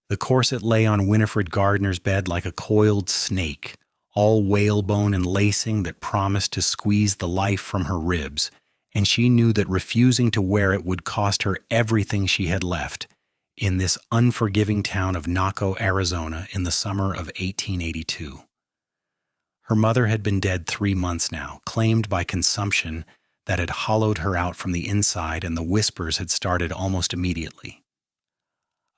The corset lay on Winifred Gardner's bed like a coiled snake, all whalebone and lacing that promised to squeeze the life from her ribs, and she knew that refusing to wear it would cost her everything she had left in this unforgiving town of Naco, Arizona, in the summer of 1882. Her mother had been dead 3 months now, claimed by consumption that had hollowed her out from the inside, and the whispers had started almost immediately.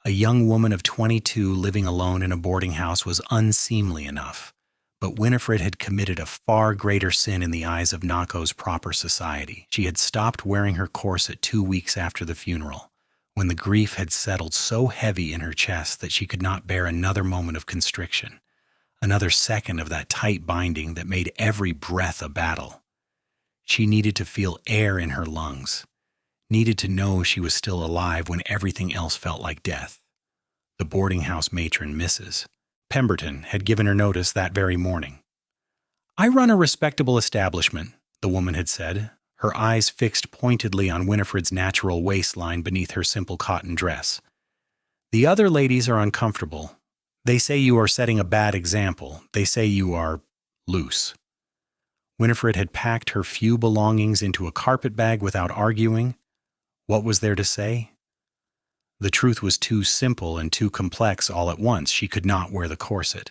A young woman of 22 living alone in a boarding house was unseemly enough, but Winifred had committed a far greater sin in the eyes of Naco's proper society. She had stopped wearing her corset 2 weeks after the funeral, when the grief had settled so heavy in her chest that she could not bear another moment of constriction, another second of that tight binding that made every breath a battle. She needed to feel air in her lungs, needed to know she was still alive when everything else felt like death. The boarding house matron, Mrs. Pemberton, had given her notice that very morning. "I run a respectable establishment," the woman had said, her eyes fixed pointedly on Winifred's natural waistline beneath her simple cotton dress. "The other ladies are uncomfortable. They say you are setting a bad example. They say you are loose." Winifred had packed her few belongings into a carpet bag without arguing. What was there to say? The truth was too simple and too complex all at once. She could not wear the corset.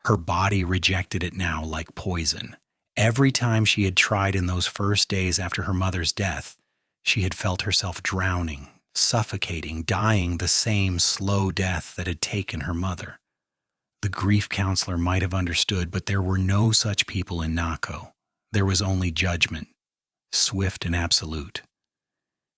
Her body rejected it now like poison. Every time she had tried in those first days after her mother's death, she had felt herself drowning, suffocating, dying the same slow death that had taken her mother. The grief counselor might have understood, but there were no such people in Naco. There was only judgment, swift and absolute.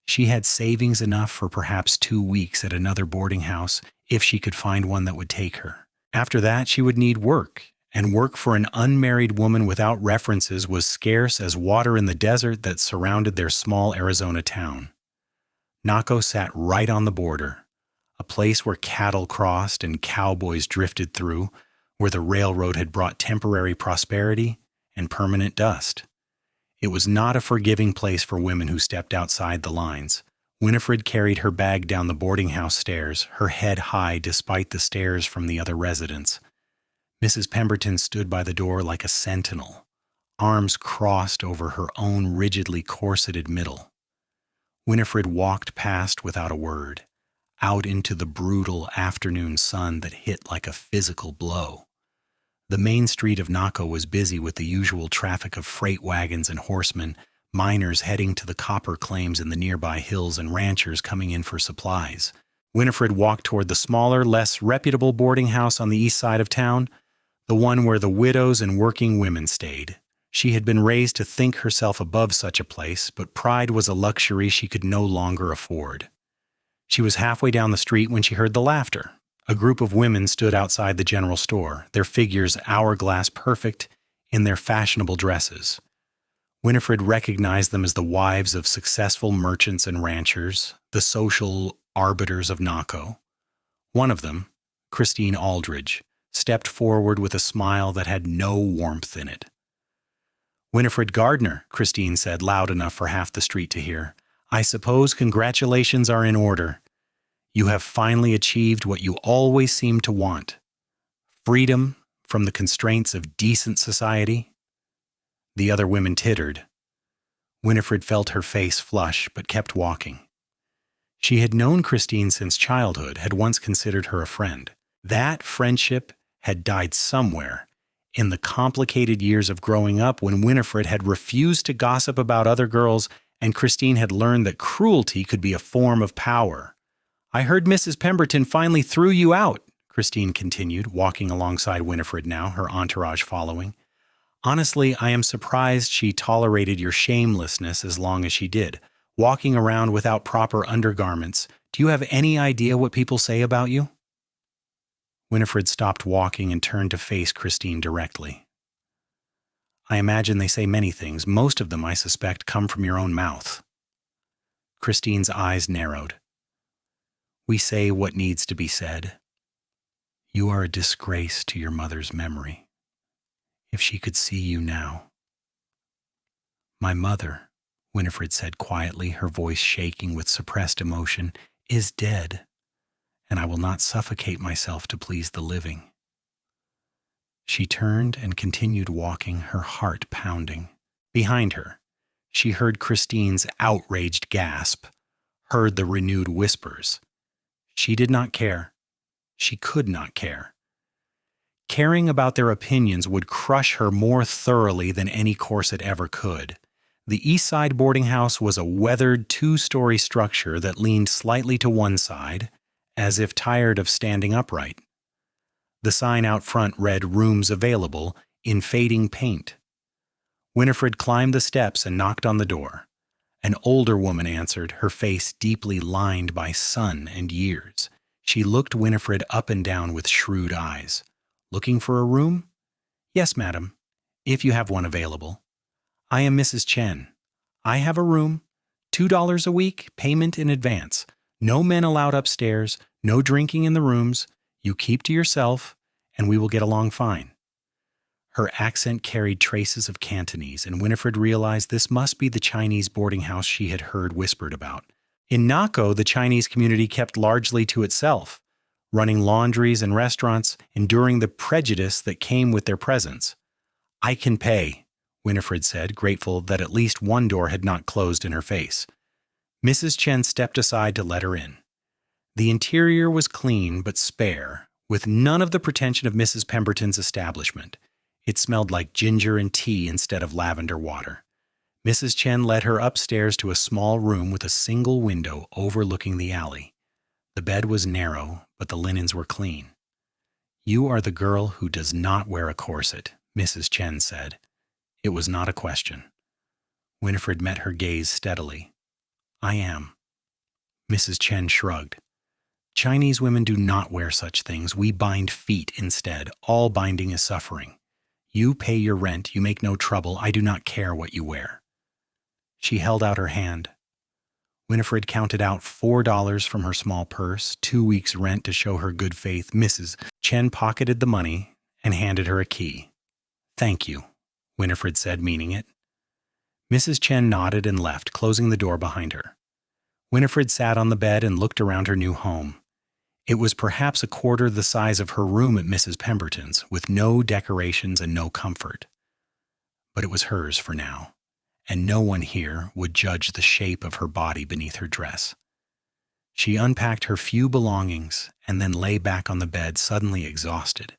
She had savings enough for perhaps 2 weeks at another boarding house if she could find one that would take her. After that, she would need work, and work for an unmarried woman without references was scarce as water in the desert that surrounded their small Arizona town. Naco sat right on the border, a place where cattle crossed and cowboys drifted through, where the railroad had brought temporary prosperity and permanent dust. It was not a forgiving place for women who stepped outside the lines. Winifred carried her bag down the boarding house stairs, her head high despite the stares from the other residents. Mrs. Pemberton stood by the door like a sentinel, arms crossed over her own rigidly corseted middle. Winifred walked past without a word, out into the brutal afternoon sun that hit like a physical blow. The main street of Naco was busy with the usual traffic of freight wagons and horsemen, miners heading to the copper claims in the nearby hills, and ranchers coming in for supplies. Winifred walked toward the smaller, less reputable boarding house on the east side of town, the one where the widows and working women stayed. She had been raised to think herself above such a place, but pride was a luxury she could no longer afford. She was halfway down the street when she heard the laughter. A group of women stood outside the general store, their figures hourglass perfect in their fashionable dresses. Winifred recognized them as the wives of successful merchants and ranchers, the social arbiters of Naco. One of them, Christine Aldridge, stepped forward with a smile that had no warmth in it. "Winifred Gardner," Christine said, loud enough for half the street to hear. "I suppose congratulations are in order. You have finally achieved what you always seemed to want. Freedom from the constraints of decent society." The other women tittered. Winifred felt her face flush, but kept walking. She had known Christine since childhood, had once considered her a friend. That friendship had died somewhere in the complicated years of growing up when Winifred had refused to gossip about other girls and Christine had learned that cruelty could be a form of power. "I heard Mrs. Pemberton finally threw you out," Christine continued, walking alongside Winifred now, her entourage following. "Honestly, I am surprised she tolerated your shamelessness as long as she did, walking around without proper undergarments. Do you have any idea what people say about you?" Winifred stopped walking and turned to face Christine directly. "I imagine they say many things. Most of them, I suspect, come from your own mouth." Christine's eyes narrowed. "We say what needs to be said. You are a disgrace to your mother's memory. If she could see you now." "My mother," Winifred said quietly, her voice shaking with suppressed emotion, "is dead, and I will not suffocate myself to please the living." She turned and continued walking, her heart pounding. Behind her, she heard Christine's outraged gasp, heard the renewed whispers. She did not care. She could not care. Caring about their opinions would crush her more thoroughly than any corset ever could. The East Side boarding house was a weathered two-story structure that leaned slightly to one side, as if tired of standing upright. The sign out front read "Rooms Available" in fading paint. Winifred climbed the steps and knocked on the door. An older woman answered, her face deeply lined by sun and years. She looked Winifred up and down with shrewd eyes. "Looking for a room?" "Yes, madam, if you have one available." "I am Mrs. Chen. I have a room, $2 a week, payment in advance. No men allowed upstairs, no drinking in the rooms. You keep to yourself, and we will get along fine." Her accent carried traces of Cantonese, and Winifred realized this must be the Chinese boarding house she had heard whispered about. In Naco, the Chinese community kept largely to itself, running laundries and restaurants, enduring the prejudice that came with their presence. "I can pay," Winifred said, grateful that at least one door had not closed in her face. Mrs. Chen stepped aside to let her in. The interior was clean but spare, with none of the pretension of Mrs. Pemberton's establishment. It smelled like ginger and tea instead of lavender water. Mrs. Chen led her upstairs to a small room with a single window overlooking the alley. The bed was narrow, but the linens were clean. "You are the girl who does not wear a corset," Mrs. Chen said. It was not a question. Winifred met her gaze steadily. "I am." Mrs. Chen shrugged. "Chinese women do not wear such things. We bind feet instead. All binding is suffering. You pay your rent. You make no trouble. I do not care what you wear." She held out her hand. Winifred counted out $4 from her small purse, 2 weeks' rent to show her good faith. Mrs. Chen pocketed the money and handed her a key. "Thank you," Winifred said, meaning it. Mrs. Chen nodded and left, closing the door behind her. Winifred sat on the bed and looked around her new home. It was perhaps a quarter the size of her room at Mrs. Pemberton's, with no decorations and no comfort. But it was hers for now, and no one here would judge the shape of her body beneath her dress. She unpacked her few belongings and then lay back on the bed, suddenly exhausted.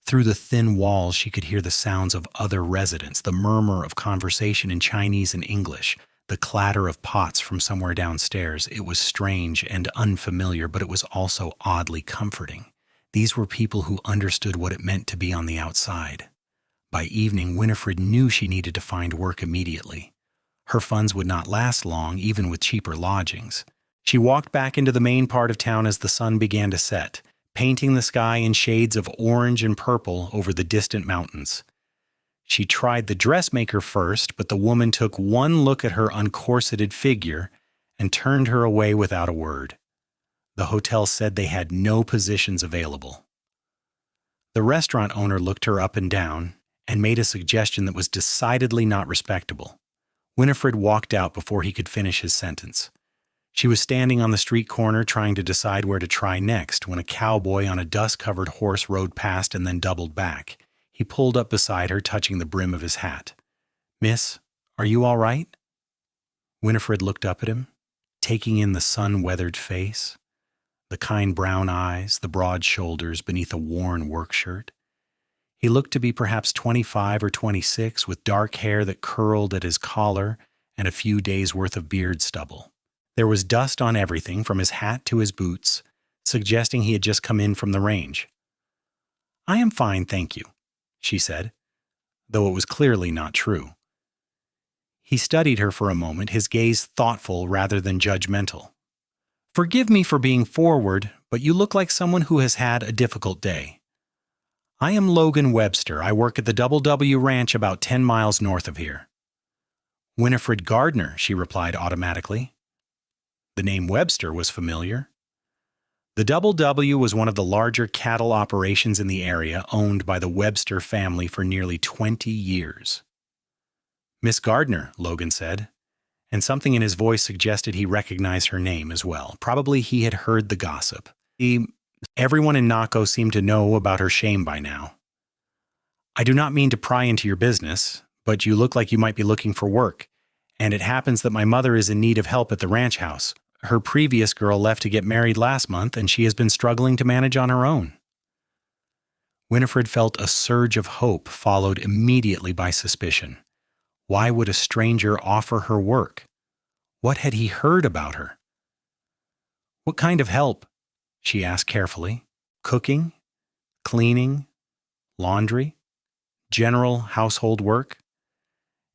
Through the thin walls, she could hear the sounds of other residents, the murmur of conversation in Chinese and English, the clatter of pots from somewhere downstairs. It was strange and unfamiliar, but it was also oddly comforting. These were people who understood what it meant to be on the outside. By evening, Winifred knew she needed to find work immediately. Her funds would not last long, even with cheaper lodgings. She walked back into the main part of town as the sun began to set, painting the sky in shades of orange and purple over the distant mountains. She tried the dressmaker first, but the woman took one look at her uncorseted figure and turned her away without a word. The hotel said they had no positions available. The restaurant owner looked her up and down and made a suggestion that was decidedly not respectable. Winifred walked out before he could finish his sentence. She was standing on the street corner trying to decide where to try next when a cowboy on a dust-covered horse rode past and then doubled back. He pulled up beside her, touching the brim of his hat. "Miss, are you all right?" Winifred looked up at him, taking in the sun-weathered face, the kind brown eyes, the broad shoulders beneath a worn work shirt. He looked to be perhaps 25 or 26, with dark hair that curled at his collar and a few days' worth of beard stubble. There was dust on everything, from his hat to his boots, suggesting he had just come in from the range. "I am fine, thank you," she said, though it was clearly not true. He studied her for a moment, his gaze thoughtful rather than judgmental. "Forgive me for being forward, but you look like someone who has had a difficult day. I am Logan Webster. I work at the Double W Ranch about 10 miles north of here." "Winifred Gardner," she replied automatically. The name Webster was familiar. The Double W was one of the larger cattle operations in the area, owned by the Webster family for nearly 20 years. "Miss Gardner," Logan said, and something in his voice suggested he recognized her name as well. Probably he had heard the gossip. Everyone in Naco seemed to know about her shame by now. I do not mean to pry into your business, but you look like you might be looking for work, and it happens that my mother is in need of help at the ranch house. Her previous girl left to get married last month, and she has been struggling to manage on her own. Winifred felt a surge of hope followed immediately by suspicion. Why would a stranger offer her work? What had he heard about her? What kind of help? She asked carefully. Cooking? Cleaning? Laundry? General household work?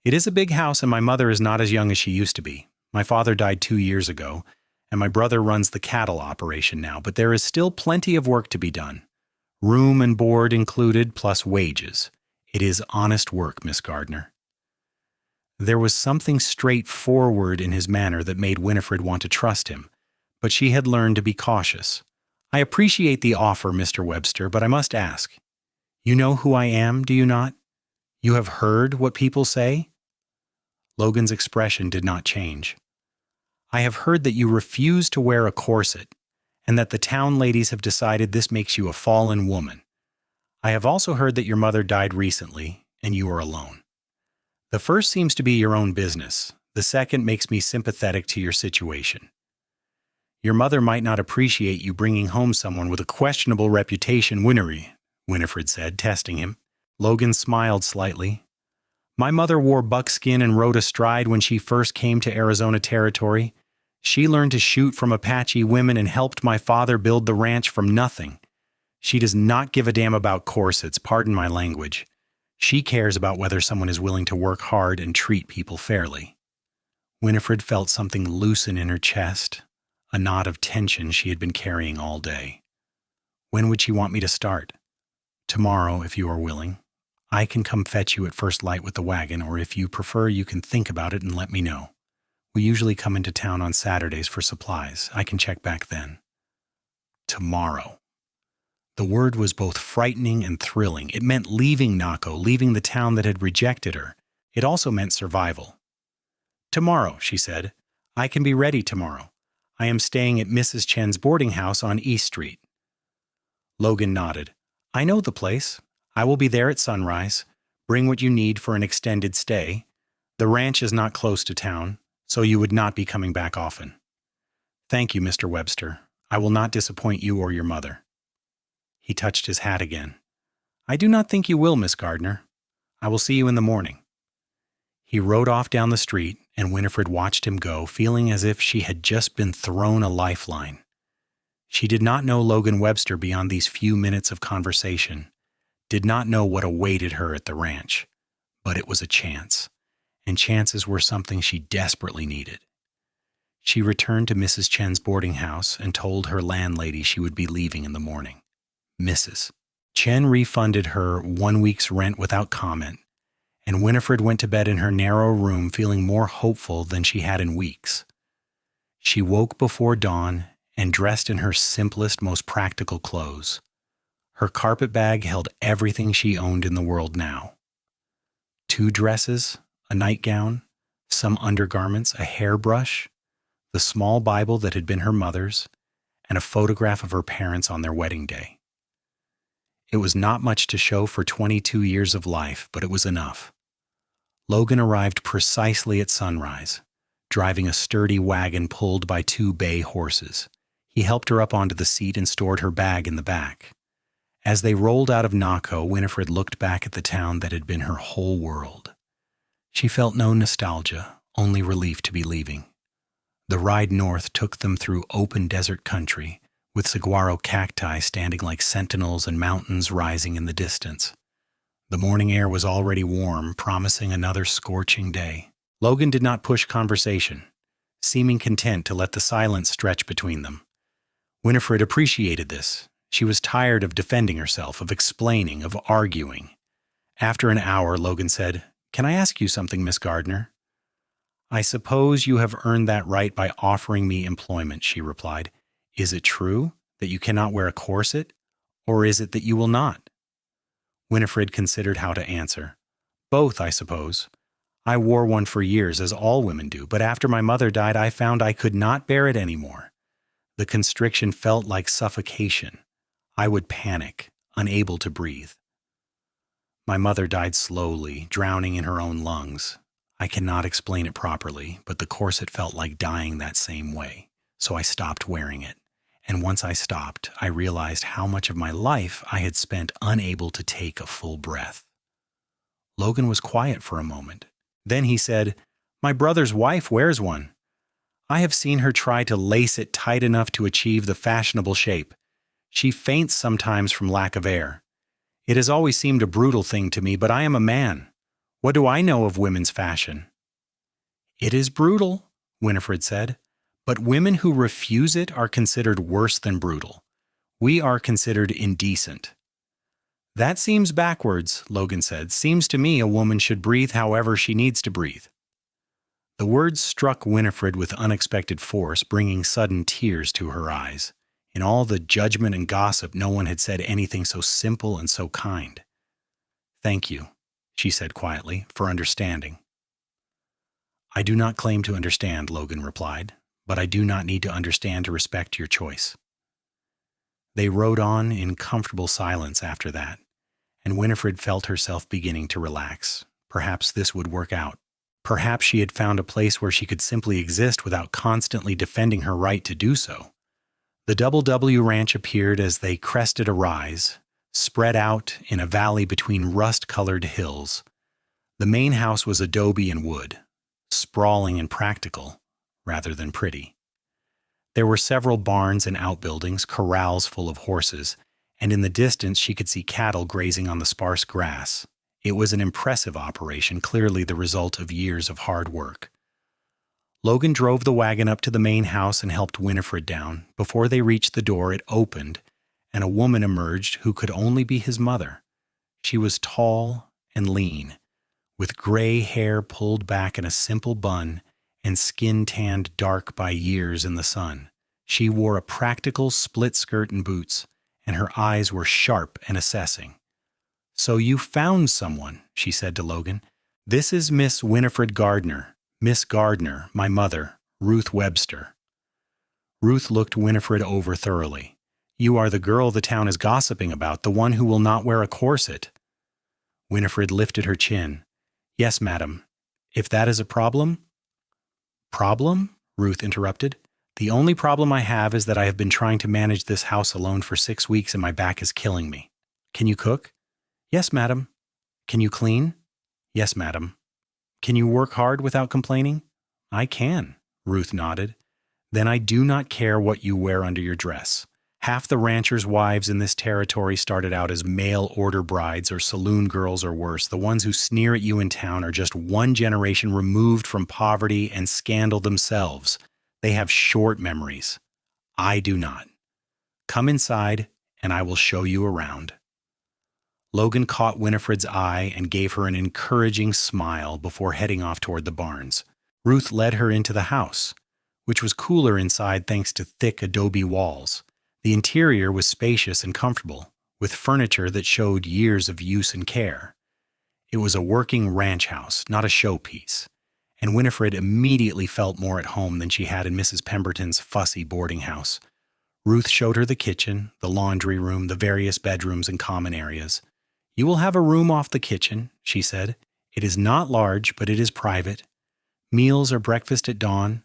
It is a big house, and my mother is not as young as she used to be. My father died 2 years ago, and my brother runs the cattle operation now, but there is still plenty of work to be done. Room and board included, plus wages. It is honest work, Miss Gardner. There was something straightforward in his manner that made Winifred want to trust him, but she had learned to be cautious. I appreciate the offer, Mr. Webster, but I must ask. You know who I am, do you not? You have heard what people say? Logan's expression did not change. I have heard that you refuse to wear a corset, and that the town ladies have decided this makes you a fallen woman. I have also heard that your mother died recently, and you are alone. The first seems to be your own business. The second makes me sympathetic to your situation. Your mother might not appreciate you bringing home someone with a questionable reputation, Winifred said, testing him. Logan smiled slightly. My mother wore buckskin and rode astride when she first came to Arizona Territory. She learned to shoot from Apache women and helped my father build the ranch from nothing. She does not give a damn about corsets, pardon my language. She cares about whether someone is willing to work hard and treat people fairly. Winifred felt something loosen in her chest, a knot of tension she had been carrying all day. When would she want me to start? Tomorrow, if you are willing. I can come fetch you at first light with the wagon, or if you prefer, you can think about it and let me know. We usually come into town on Saturdays for supplies. I can check back then. Tomorrow. The word was both frightening and thrilling. It meant leaving Naco, leaving the town that had rejected her. It also meant survival. Tomorrow, she said. I can be ready tomorrow. I am staying at Mrs. Chen's boarding house on East Street. Logan nodded. I know the place. I will be there at sunrise. Bring what you need for an extended stay. The ranch is not close to town, so you would not be coming back often. Thank you, Mr. Webster. I will not disappoint you or your mother. He touched his hat again. I do not think you will, Miss Gardner. I will see you in the morning. He rode off down the street, and Winifred watched him go, feeling as if she had just been thrown a lifeline. She did not know Logan Webster beyond these few minutes of conversation, did not know what awaited her at the ranch, but it was a chance, and chances were something she desperately needed. She returned to Mrs. Chen's boarding house and told her landlady she would be leaving in the morning. Mrs. Chen refunded her 1 week's rent without comment, and Winifred went to bed in her narrow room feeling more hopeful than she had in weeks. She woke before dawn and dressed in her simplest, most practical clothes. Her carpet bag held everything she owned in the world now. 2 dresses, a nightgown, some undergarments, a hairbrush, the small Bible that had been her mother's, and a photograph of her parents on their wedding day. It was not much to show for 22 years of life, but it was enough. Logan arrived precisely at sunrise, driving a sturdy wagon pulled by 2 bay horses. He helped her up onto the seat and stored her bag in the back. As they rolled out of Naco, Winifred looked back at the town that had been her whole world. She felt no nostalgia, only relief to be leaving. The ride north took them through open desert country, with saguaro cacti standing like sentinels and mountains rising in the distance. The morning air was already warm, promising another scorching day. Logan did not push conversation, seeming content to let the silence stretch between them. Winifred appreciated this. She was tired of defending herself, of explaining, of arguing. After an hour, Logan said, "Can I ask you something, Miss Gardner?" "I suppose you have earned that right by offering me employment," she replied. "Is it true that you cannot wear a corset, or is it that you will not?" Winifred considered how to answer. "Both, I suppose. I wore one for years, as all women do, but after my mother died, I found I could not bear it anymore. The constriction felt like suffocation. I would panic, unable to breathe. My mother died slowly, drowning in her own lungs. I cannot explain it properly, but the corset felt like dying that same way, so I stopped wearing it. And once I stopped, I realized how much of my life I had spent unable to take a full breath. Logan was quiet for a moment. Then he said, "My brother's wife wears one. I have seen her try to lace it tight enough to achieve the fashionable shape. She faints sometimes from lack of air. It has always seemed a brutal thing to me, but I am a man. What do I know of women's fashion?" "It is brutal," Winifred said, "but women who refuse it are considered worse than brutal. We are considered indecent." "That seems backwards," Logan said. "Seems to me a woman should breathe however she needs to breathe." The words struck Winifred with unexpected force, bringing sudden tears to her eyes. In all the judgment and gossip, no one had said anything so simple and so kind. "Thank you," she said quietly, "for understanding." "I do not claim to understand," Logan replied, "but I do not need to understand to respect your choice." They rode on in comfortable silence after that, and Winifred felt herself beginning to relax. Perhaps this would work out. Perhaps she had found a place where she could simply exist without constantly defending her right to do so. The Double W Ranch appeared as they crested a rise, spread out in a valley between rust-colored hills. The main house was adobe and wood, sprawling and practical, rather than pretty. There were several barns and outbuildings, corrals full of horses, and in the distance she could see cattle grazing on the sparse grass. It was an impressive operation, clearly the result of years of hard work. Logan drove the wagon up to the main house and helped Winifred down. Before they reached the door, it opened, and a woman emerged who could only be his mother. She was tall and lean, with gray hair pulled back in a simple bun and skin tanned dark by years in the sun. She wore a practical split skirt and boots, and her eyes were sharp and assessing. "So you found someone," she said to Logan. "This is Miss Winifred Gardner. Miss Gardner, my mother, Ruth Webster." Ruth looked Winifred over thoroughly. "You are the girl the town is gossiping about, the one who will not wear a corset." Winifred lifted her chin. "Yes, madam. If that is a problem—" "Problem?" Ruth interrupted. "The only problem I have is that I have been trying to manage this house alone for 6 weeks and my back is killing me. Can you cook?" "Yes, madam." "Can you clean?" "Yes, madam." "Can you work hard without complaining?" "I can," Ruth nodded. "Then I do not care what you wear under your dress. Half the ranchers' wives in this territory started out as mail-order brides or saloon girls or worse. The ones who sneer at you in town are just one generation removed from poverty and scandal themselves. They have short memories. I do not. Come inside, and I will show you around." Logan caught Winifred's eye and gave her an encouraging smile before heading off toward the barns. Ruth led her into the house, which was cooler inside thanks to thick adobe walls. The interior was spacious and comfortable, with furniture that showed years of use and care. It was a working ranch house, not a showpiece, and Winifred immediately felt more at home than she had in Mrs. Pemberton's fussy boarding house. Ruth showed her the kitchen, the laundry room, the various bedrooms and common areas. "You will have a room off the kitchen," she said. "It is not large, but it is private. Meals are breakfast at dawn,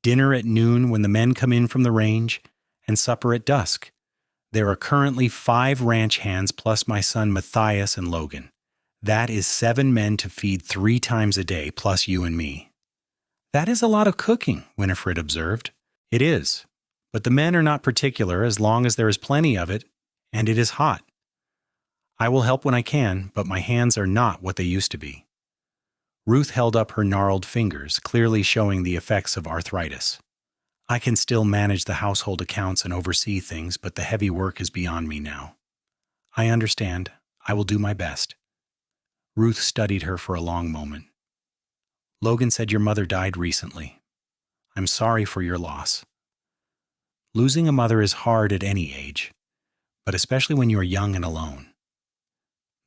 dinner at noon when the men come in from the range, and supper at dusk. There are currently 5 ranch hands plus my son Matthias and Logan. That is 7 men to feed 3 times a day, plus you and me." "That is a lot of cooking," Winifred observed. "It is, but the men are not particular as long as there is plenty of it, and it is hot. I will help when I can, but my hands are not what they used to be." Ruth held up her gnarled fingers, clearly showing the effects of arthritis. "I can still manage the household accounts and oversee things, but the heavy work is beyond me now." "I understand. I will do my best." Ruth studied her for a long moment. "Logan said your mother died recently. I'm sorry for your loss. Losing a mother is hard at any age, but especially when you are young and alone."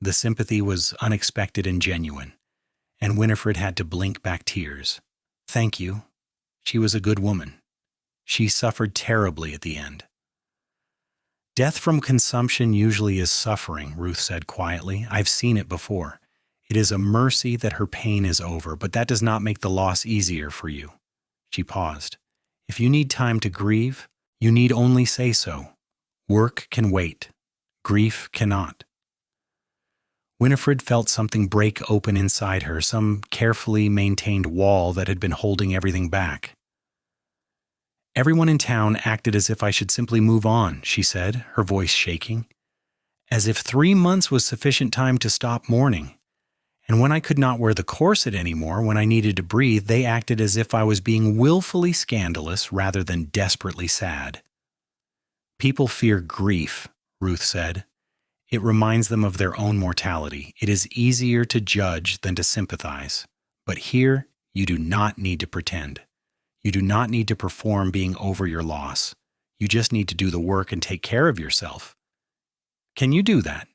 The sympathy was unexpected and genuine, and Winifred had to blink back tears. "Thank you. She was a good woman. She suffered terribly at the end. Death from consumption usually is suffering, Ruth said quietly. I've seen it before. It is a mercy that her pain is over, but that does not make the loss easier for you. She paused. If you need time to grieve, you need only say so. Work can wait. Grief cannot. Winifred felt something break open inside her, some carefully maintained wall that had been holding everything back. Everyone in town acted as if I should simply move on, she said, her voice shaking. As if 3 months was sufficient time to stop mourning. And when I could not wear the corset anymore, when I needed to breathe, they acted as if I was being willfully scandalous rather than desperately sad. People fear grief, Ruth said. It reminds them of their own mortality. It is easier to judge than to sympathize. But here, you do not need to pretend. You do not need to perform being over your loss. You just need to do the work and take care of yourself. Can you do that?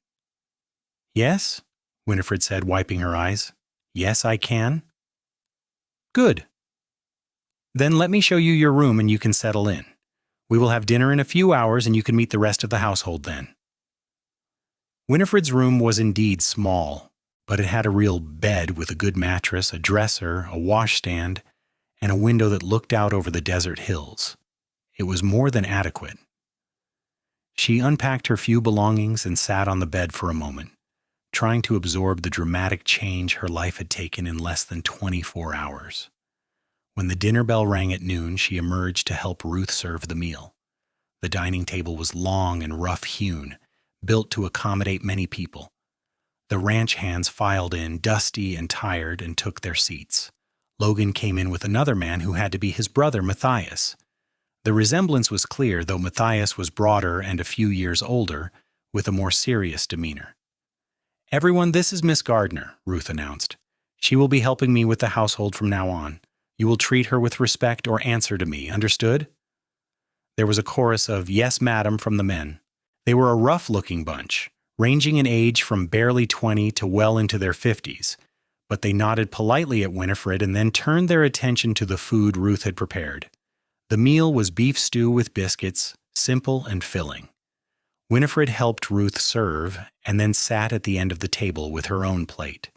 Yes, Winifred said, wiping her eyes. Yes, I can. Good. Then let me show you your room and you can settle in. We will have dinner in a few hours and you can meet the rest of the household then. Winifred's room was indeed small, but it had a real bed with a good mattress, a dresser, a washstand, and a window that looked out over the desert hills. It was more than adequate. She unpacked her few belongings and sat on the bed for a moment, trying to absorb the dramatic change her life had taken in less than 24 hours. When the dinner bell rang at noon, she emerged to help Ruth serve the meal. The dining table was long and rough-hewn, built to accommodate many people. The ranch hands filed in, dusty and tired, and took their seats. Logan came in with another man who had to be his brother, Matthias. The resemblance was clear, though Matthias was broader and a few years older, with a more serious demeanor. Everyone, this is Miss Gardner, Ruth announced. She will be helping me with the household from now on. You will treat her with respect or answer to me, understood? There was a chorus of yes, madam from the men. They were a rough-looking bunch, ranging in age from barely 20 to well into their 50s, but they nodded politely at Winifred and then turned their attention to the food Ruth had prepared. The meal was beef stew with biscuits, simple and filling. Winifred helped Ruth serve and then sat at the end of the table with her own plate.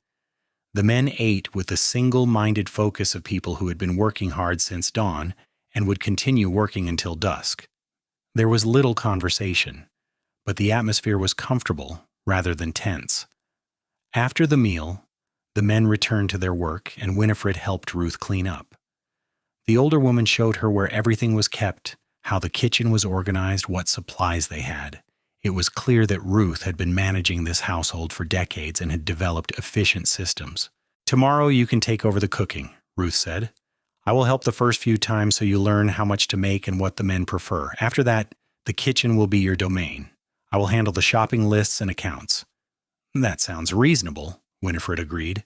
The men ate with the single-minded focus of people who had been working hard since dawn and would continue working until dusk. There was little conversation, but the atmosphere was comfortable rather than tense. After the meal, the men returned to their work and Winifred helped Ruth clean up. The older woman showed her where everything was kept, how the kitchen was organized, what supplies they had. It was clear that Ruth had been managing this household for decades and had developed efficient systems. Tomorrow you can take over the cooking, Ruth said. I will help the first few times so you learn how much to make and what the men prefer. After that, the kitchen will be your domain. I will handle the shopping lists and accounts. That sounds reasonable, Winifred agreed.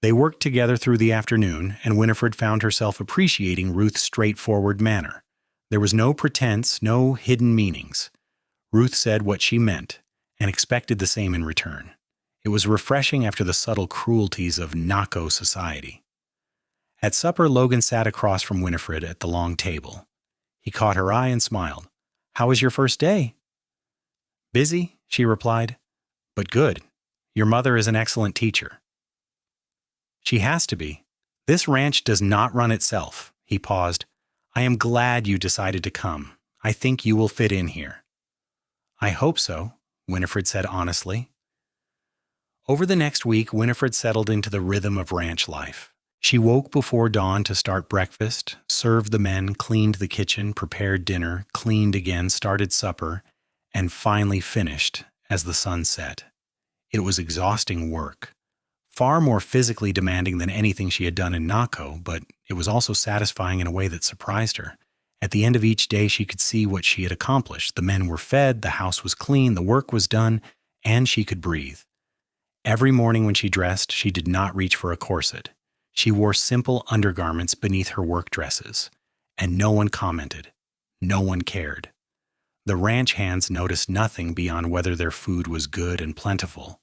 They worked together through the afternoon, and Winifred found herself appreciating Ruth's straightforward manner. There was no pretense, no hidden meanings. Ruth said what she meant, and expected the same in return. It was refreshing after the subtle cruelties of Naco society. At supper, Logan sat across from Winifred at the long table. He caught her eye and smiled. How was your first day? Busy, she replied, but good. Your mother is an excellent teacher. She has to be. This ranch does not run itself. He paused. I am glad you decided to come. I think you will fit in here. I hope so, Winifred said honestly. Over the next week, Winifred settled into the rhythm of ranch life. She woke before dawn to start breakfast, served the men, cleaned the kitchen, prepared dinner, cleaned again, started supper, and finally finished as the sun set. It was exhausting work, far more physically demanding than anything she had done in Naco, but it was also satisfying in a way that surprised her. At the end of each day, she could see what she had accomplished. The men were fed, the house was clean, the work was done, and she could breathe. Every morning when she dressed, she did not reach for a corset. She wore simple undergarments beneath her work dresses, and no one commented. No one cared. The ranch hands noticed nothing beyond whether their food was good and plentiful.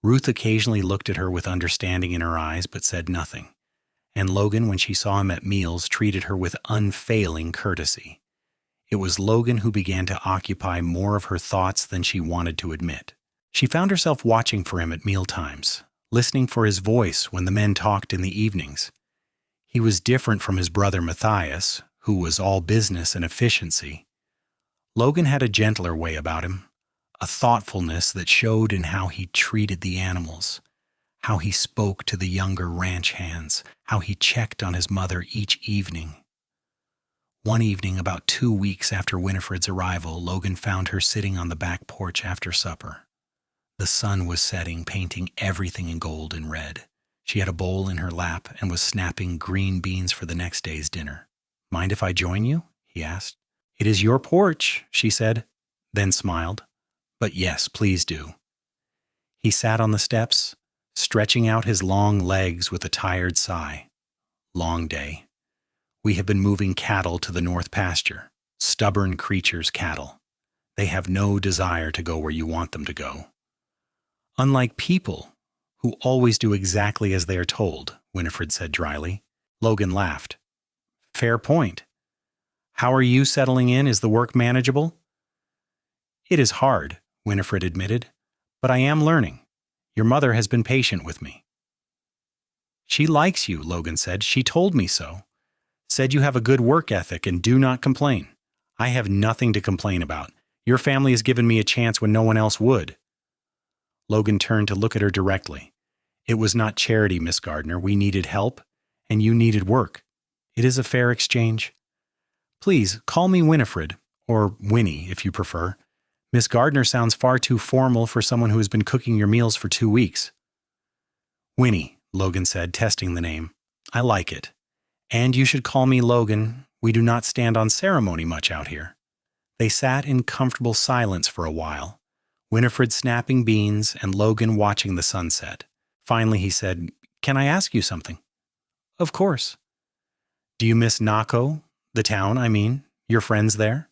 Ruth occasionally looked at her with understanding in her eyes but said nothing. and Logan, when she saw him at meals, treated her with unfailing courtesy. It was Logan who began to occupy more of her thoughts than she wanted to admit. She found herself watching for him at mealtimes, listening for his voice when the men talked in the evenings. He was different from his brother Matthias, who was all business and efficiency. Logan had a gentler way about him, a thoughtfulness that showed in how he treated the animals, how he spoke to the younger ranch hands, how he checked on his mother each evening. One evening, about 2 weeks after Winifred's arrival, Logan found her sitting on the back porch after supper. The sun was setting, painting everything in gold and red. She had a bowl in her lap and was snapping green beans for the next day's dinner. "Mind if I join you?" he asked. "It is your porch," she said, then smiled. "But yes, please do." He sat on the steps, stretching out his long legs with a tired sigh. "Long day. We have been moving cattle to the north pasture, stubborn creatures' cattle. They have no desire to go where you want them to go. Unlike people, who always do exactly as they are told," Winifred said dryly. Logan laughed. "Fair point. How are you settling in? Is the work manageable?" "It is hard," Winifred admitted, "but I am learning. Your mother has been patient with me." "She likes you," Logan said. "She told me so. Said you have a good work ethic and do not complain. I have nothing to complain about. Your family has given me a chance when no one else would." Logan turned to look at her directly. "It was not charity, Miss Gardner. We needed help, and you needed work. It is a fair exchange. Please, call me Winifred, or Winnie, if you prefer. Miss Gardner sounds far too formal for someone who has been cooking your meals for 2 weeks. "Winnie," Logan said, testing the name. "I like it. And you should call me Logan. We do not stand on ceremony much out here." They sat in comfortable silence for a while, Winifred snapping beans and Logan watching the sunset. Finally he said, "Can I ask you something?" "Of course." "Do you miss Naco, the town, I mean, your friends there?"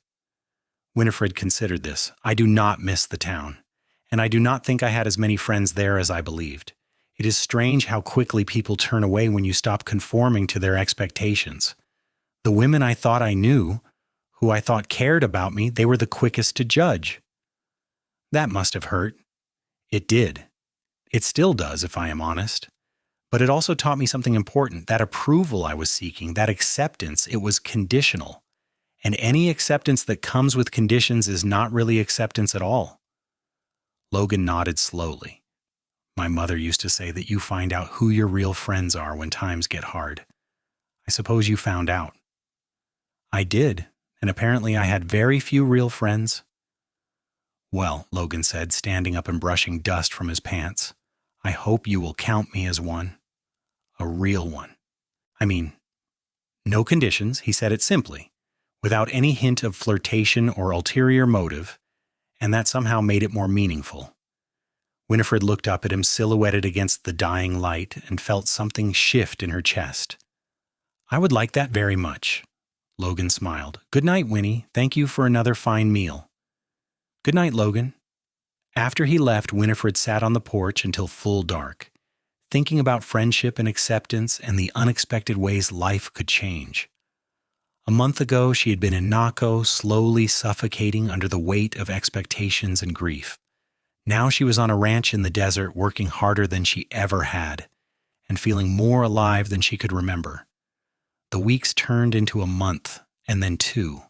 Winifred considered this. "I do not miss the town, and I do not think I had as many friends there as I believed. It is strange how quickly people turn away when you stop conforming to their expectations. The women I thought I knew, who I thought cared about me, they were the quickest to judge." "That must have hurt." "It did. It still does, if I am honest. But it also taught me something important. That approval I was seeking, that acceptance, it was conditional. And any acceptance that comes with conditions is not really acceptance at all." Logan nodded slowly. "My mother used to say that you find out who your real friends are when times get hard. I suppose you found out." "I did, and apparently I had very few real friends." "Well," Logan said, standing up and brushing dust from his pants, "I hope you will count me as one. A real one. I mean, no conditions," he said it simply, without any hint of flirtation or ulterior motive, and that somehow made it more meaningful. Winifred looked up at him silhouetted against the dying light and felt something shift in her chest. "I would like that very much." Logan smiled. "Good night, Winnie. Thank you for another fine meal." "Good night, Logan." After he left, Winifred sat on the porch until full dark, thinking about friendship and acceptance and the unexpected ways life could change. A month ago, she had been in Naco, slowly suffocating under the weight of expectations and grief. Now she was on a ranch in the desert, working harder than she ever had, and feeling more alive than she could remember. The weeks turned into a month, and then 2.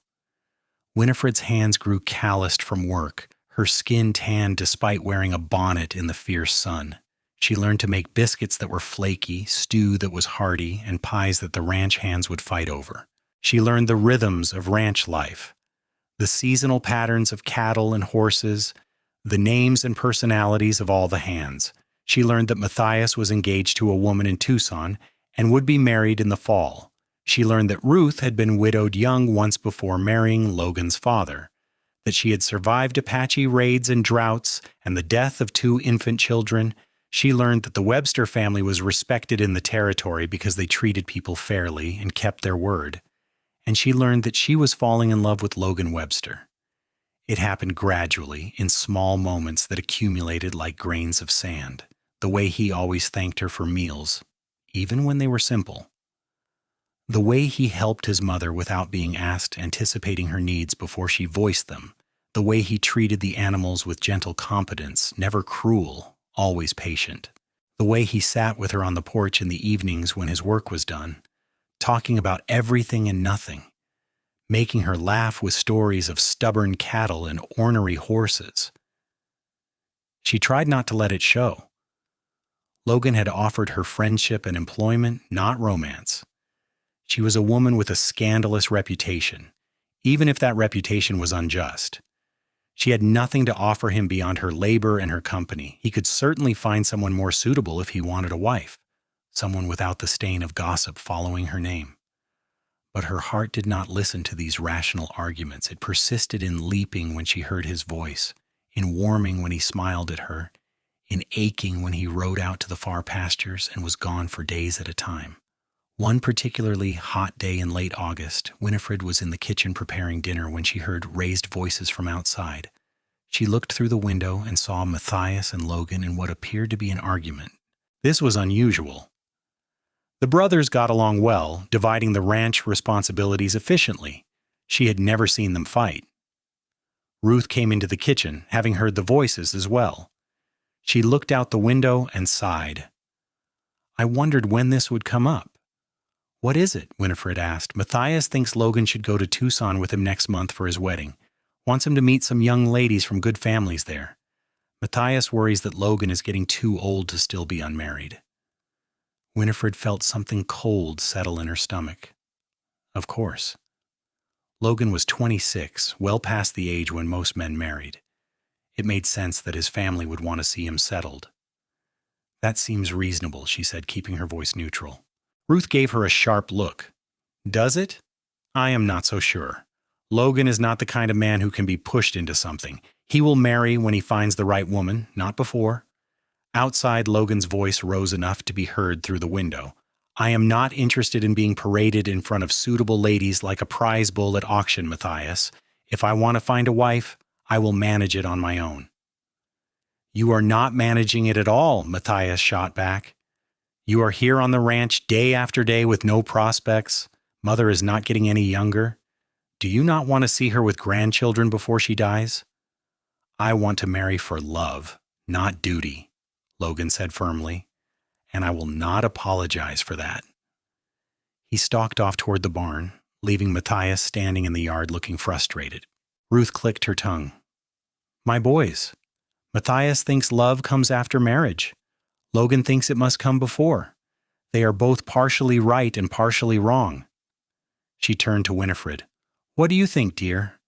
Winifred's hands grew calloused from work, her skin tanned despite wearing a bonnet in the fierce sun. She learned to make biscuits that were flaky, stew that was hearty, and pies that the ranch hands would fight over. She learned the rhythms of ranch life, the seasonal patterns of cattle and horses, the names and personalities of all the hands. She learned that Matthias was engaged to a woman in Tucson and would be married in the fall. She learned that Ruth had been widowed young once before marrying Logan's father, that she had survived Apache raids and droughts and the death of 2 infant children. She learned that the Webster family was respected in the territory because they treated people fairly and kept their word. And she learned that she was falling in love with Logan Webster. It happened gradually, in small moments that accumulated like grains of sand, the way he always thanked her for meals, even when they were simple. The way he helped his mother without being asked, anticipating her needs before she voiced them. The way he treated the animals with gentle competence, never cruel, always patient. The way he sat with her on the porch in the evenings when his work was done, talking about everything and nothing, making her laugh with stories of stubborn cattle and ornery horses. She tried not to let it show. Logan had offered her friendship and employment, not romance. She was a woman with a scandalous reputation, even if that reputation was unjust. She had nothing to offer him beyond her labor and her company. He could certainly find someone more suitable if he wanted a wife, someone without the stain of gossip following her name. But her heart did not listen to these rational arguments. It persisted in leaping when she heard his voice, in warming when he smiled at her, in aching when he rode out to the far pastures and was gone for days at a time. One particularly hot day in late August, Winifred was in the kitchen preparing dinner when she heard raised voices from outside. She looked through the window and saw Matthias and Logan in what appeared to be an argument. This was unusual. The brothers got along well, dividing the ranch responsibilities efficiently. She had never seen them fight. Ruth came into the kitchen, having heard the voices as well. She looked out the window and sighed. I wondered when this would come up. What is it? Winifred asked. Matthias thinks Logan should go to Tucson with him next month for his wedding. Wants him to meet some young ladies from good families there. Matthias worries that Logan is getting too old to still be unmarried. Winifred felt something cold settle in her stomach. Of course. Logan was 26, well past the age when most men married. It made sense that his family would want to see him settled. That seems reasonable, she said, keeping her voice neutral. Ruth gave her a sharp look. Does it? I am not so sure. Logan is not the kind of man who can be pushed into something. He will marry when he finds the right woman, not before. Outside, Logan's voice rose enough to be heard through the window. I am not interested in being paraded in front of suitable ladies like a prize bull at auction, Matthias. If I want to find a wife, I will manage it on my own. You are not managing it at all, Matthias shot back. You are here on the ranch day after day with no prospects. Mother is not getting any younger. Do you not want to see her with grandchildren before she dies? I want to marry for love, not duty, Logan said firmly, and I will not apologize for that. He stalked off toward the barn, leaving Matthias standing in the yard looking frustrated. Ruth clicked her tongue. My boys, Matthias thinks love comes after marriage. Logan thinks it must come before. They are both partially right and partially wrong. She turned to Winifred. What do you think, dear?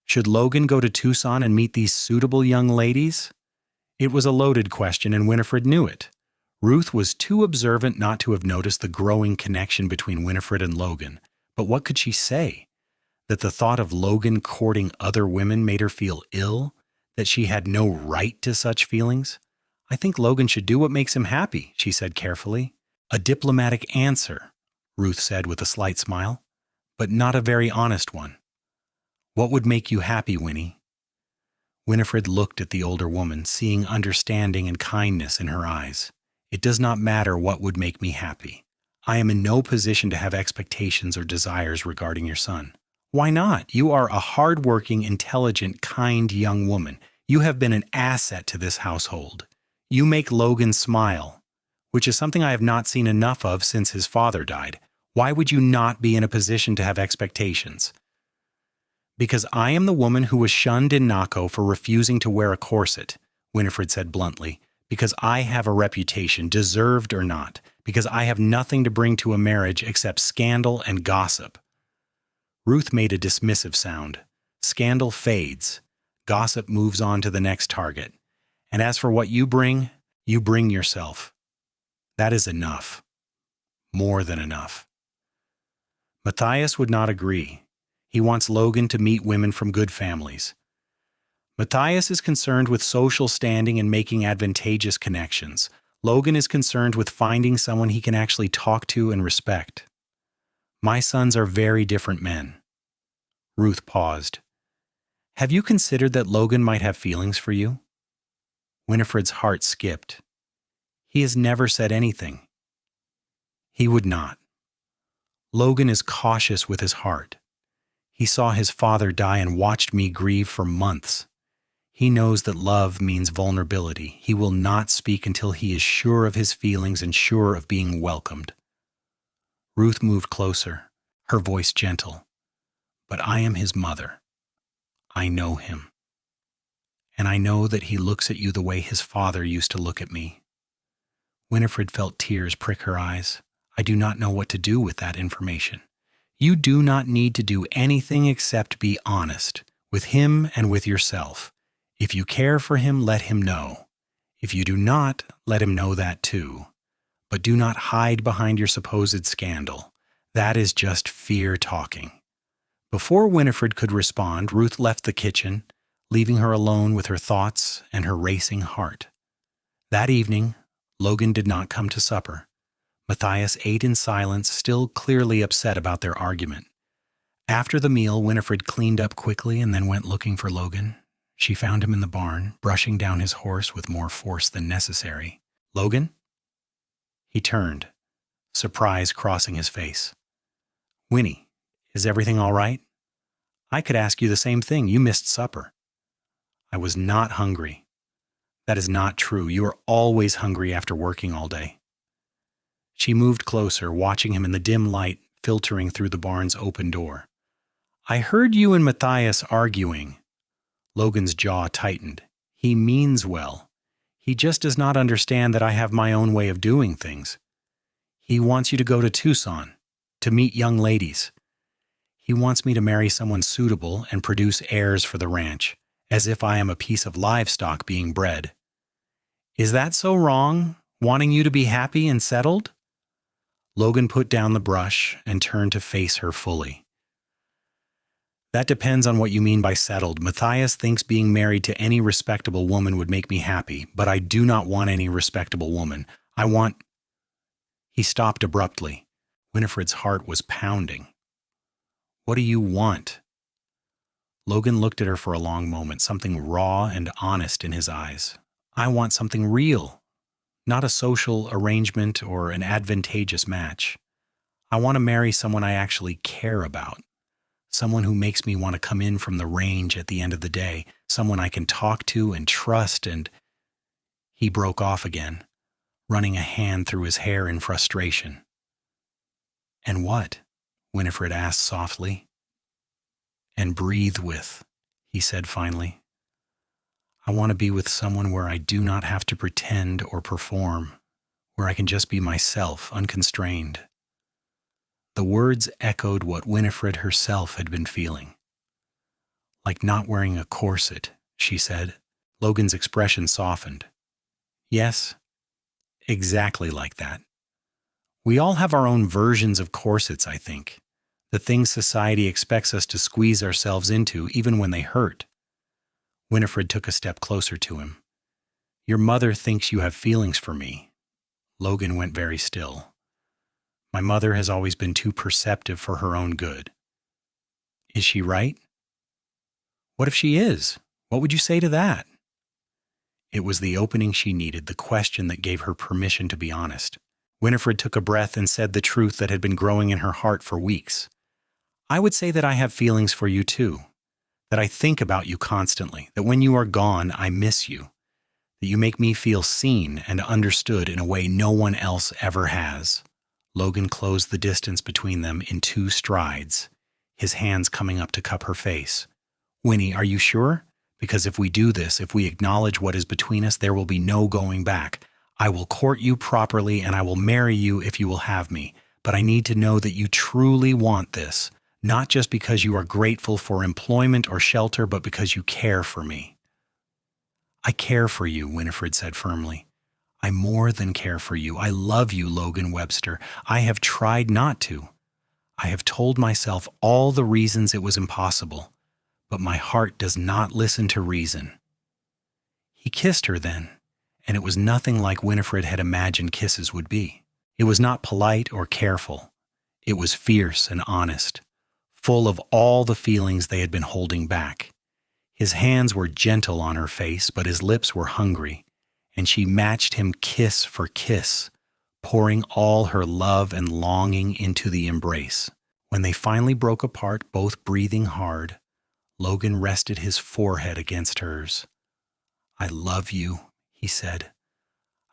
Should Logan go to Tucson and meet these suitable young ladies? It was a loaded question, and Winifred knew it. Ruth was too observant not to have noticed the growing connection between Winifred and Logan. But what could she say? That the thought of Logan courting other women made her feel ill? That she had no right to such feelings? I think Logan should do what makes him happy, she said carefully. A diplomatic answer, Ruth said with a slight smile, but not a very honest one. What would make you happy, Winnie? Winifred looked at the older woman, seeing understanding and kindness in her eyes. It does not matter what would make me happy. I am in no position to have expectations or desires regarding your son. Why not? You are a hard-working, intelligent, kind young woman. You have been an asset to this household. You make Logan smile, which is something I have not seen enough of since his father died. Why would you not be in a position to have expectations? Because I am the woman who was shunned in Naco for refusing to wear a corset, Winifred said bluntly. Because I have a reputation, deserved or not. Because I have nothing to bring to a marriage except scandal and gossip. Ruth made a dismissive sound. Scandal fades. Gossip moves on to the next target. And as for what you bring yourself. That is enough. More than enough. Matthias would not agree. He wants Logan to meet women from good families. Matthias is concerned with social standing and making advantageous connections. Logan is concerned with finding someone he can actually talk to and respect. My sons are very different men. Ruth paused. Have you considered that Logan might have feelings for you? Winifred's heart skipped. He has never said anything. He would not. Logan is cautious with his heart. He saw his father die and watched me grieve for months. He knows that love means vulnerability. He will not speak until he is sure of his feelings and sure of being welcomed. Ruth moved closer, her voice gentle. But I am his mother. I know him. And I know that he looks at you the way his father used to look at me. Winifred felt tears prick her eyes. I do not know what to do with that information. You do not need to do anything except be honest with him and with yourself. If you care for him, let him know. If you do not, let him know that too. But do not hide behind your supposed scandal. That is just fear talking. Before Winifred could respond, Ruth left the kitchen, leaving her alone with her thoughts and her racing heart. That evening, Logan did not come to supper. Matthias ate in silence, still clearly upset about their argument. After the meal, Winifred cleaned up quickly and then went looking for Logan. She found him in the barn, brushing down his horse with more force than necessary. "Logan?" He turned, surprise crossing his face. "Winnie, is everything all right? I could ask you the same thing. You missed supper." "I was not hungry." "That is not true. You are always hungry after working all day." She moved closer, watching him in the dim light filtering through the barn's open door. "I heard you and Matthias arguing." Logan's jaw tightened. "He means well. He just does not understand that I have my own way of doing things. He wants you to go to Tucson, to meet young ladies. He wants me to marry someone suitable and produce heirs for the ranch, as if I am a piece of livestock being bred. Is that so wrong, wanting you to be happy and settled?" Logan put down the brush and turned to face her fully. "That depends on what you mean by settled. Matthias thinks being married to any respectable woman would make me happy, but I do not want any respectable woman. I want—" He stopped abruptly. Winifred's heart was pounding. "What do you want?" Logan looked at her for a long moment, something raw and honest in his eyes. "I want something real. Not a social arrangement or an advantageous match. I want to marry someone I actually care about. Someone who makes me want to come in from the range at the end of the day. Someone I can talk to and trust and—" He broke off again, running a hand through his hair in frustration. "And what?" Winifred asked softly. "And breathe with," he said finally. "I want to be with someone where I do not have to pretend or perform, where I can just be myself, unconstrained." The words echoed what Winifred herself had been feeling. "Like not wearing a corset," she said. Logan's expression softened. "Yes, exactly like that. We all have our own versions of corsets, I think. The things society expects us to squeeze ourselves into, even when they hurt." Winifred took a step closer to him. "Your mother thinks you have feelings for me." Logan went very still. "My mother has always been too perceptive for her own good." "Is she right?" "What if she is? What would you say to that?" It was the opening she needed, the question that gave her permission to be honest. Winifred took a breath and said the truth that had been growing in her heart for weeks. "I would say that I have feelings for you too. That I think about you constantly, that when you are gone, I miss you, that you make me feel seen and understood in a way no one else ever has." Logan closed the distance between them in 2 strides, his hands coming up to cup her face. "Winnie, are you sure? Because if we do this, if we acknowledge what is between us, there will be no going back. I will court you properly and I will marry you if you will have me, but I need to know that you truly want this. Not just because you are grateful for employment or shelter, but because you care for me." "I care for you," Winifred said firmly. "I more than care for you. I love you, Logan Webster. I have tried not to. I have told myself all the reasons it was impossible, but my heart does not listen to reason." He kissed her then, and it was nothing like Winifred had imagined kisses would be. It was not polite or careful. It was fierce and honest, full of all the feelings they had been holding back. His hands were gentle on her face, but his lips were hungry, and she matched him kiss for kiss, pouring all her love and longing into the embrace. When they finally broke apart, both breathing hard, Logan rested his forehead against hers. "I love you," he said.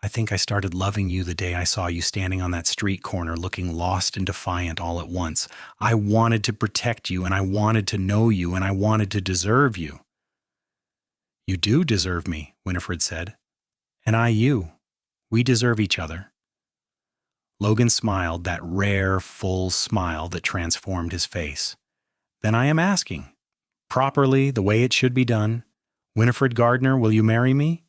"I think I started loving you the day I saw you standing on that street corner looking lost and defiant all at once. I wanted to protect you, and I wanted to know you, and I wanted to deserve you." "You do deserve me," Winifred said. "And I you. We deserve each other." Logan smiled, that rare, full smile that transformed his face. "Then I am asking, properly, the way it should be done, Winifred Gardner, will you marry me?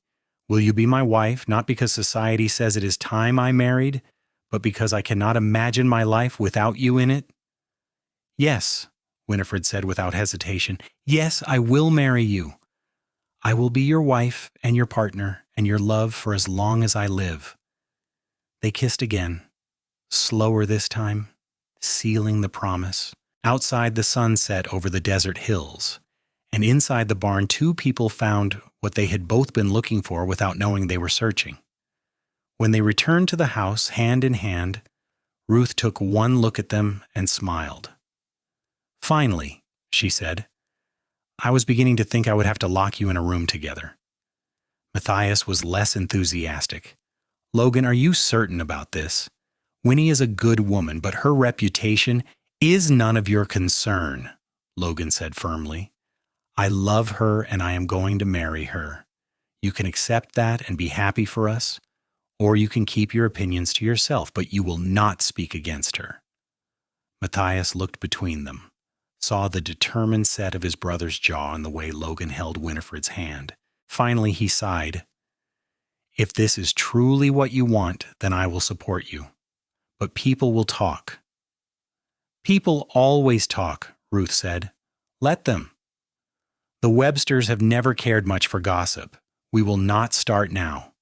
Will you be my wife, not because society says it is time I married, but because I cannot imagine my life without you in it?" "Yes," Winifred said without hesitation. "Yes, I will marry you. I will be your wife and your partner and your love for as long as I live." They kissed again, slower this time, sealing the promise. Outside, the sun set over the desert hills, and inside the barn 2 people found what they had both been looking for without knowing they were searching. When they returned to the house, hand in hand, Ruth took one look at them and smiled. "Finally," she said, "I was beginning to think I would have to lock you in a room together." Matthias was less enthusiastic. "Logan, are you certain about this? Winnie is a good woman, but her reputation is none of your concern," Logan said firmly. "I love her and I am going to marry her. You can accept that and be happy for us, or you can keep your opinions to yourself, but you will not speak against her." Matthias looked between them, saw the determined set of his brother's jaw and the way Logan held Winifred's hand. Finally, he sighed. "If this is truly what you want, then I will support you. But people will talk." "People always talk," Ruth said. "Let them. The Websters have never cared much for gossip. We will not start now."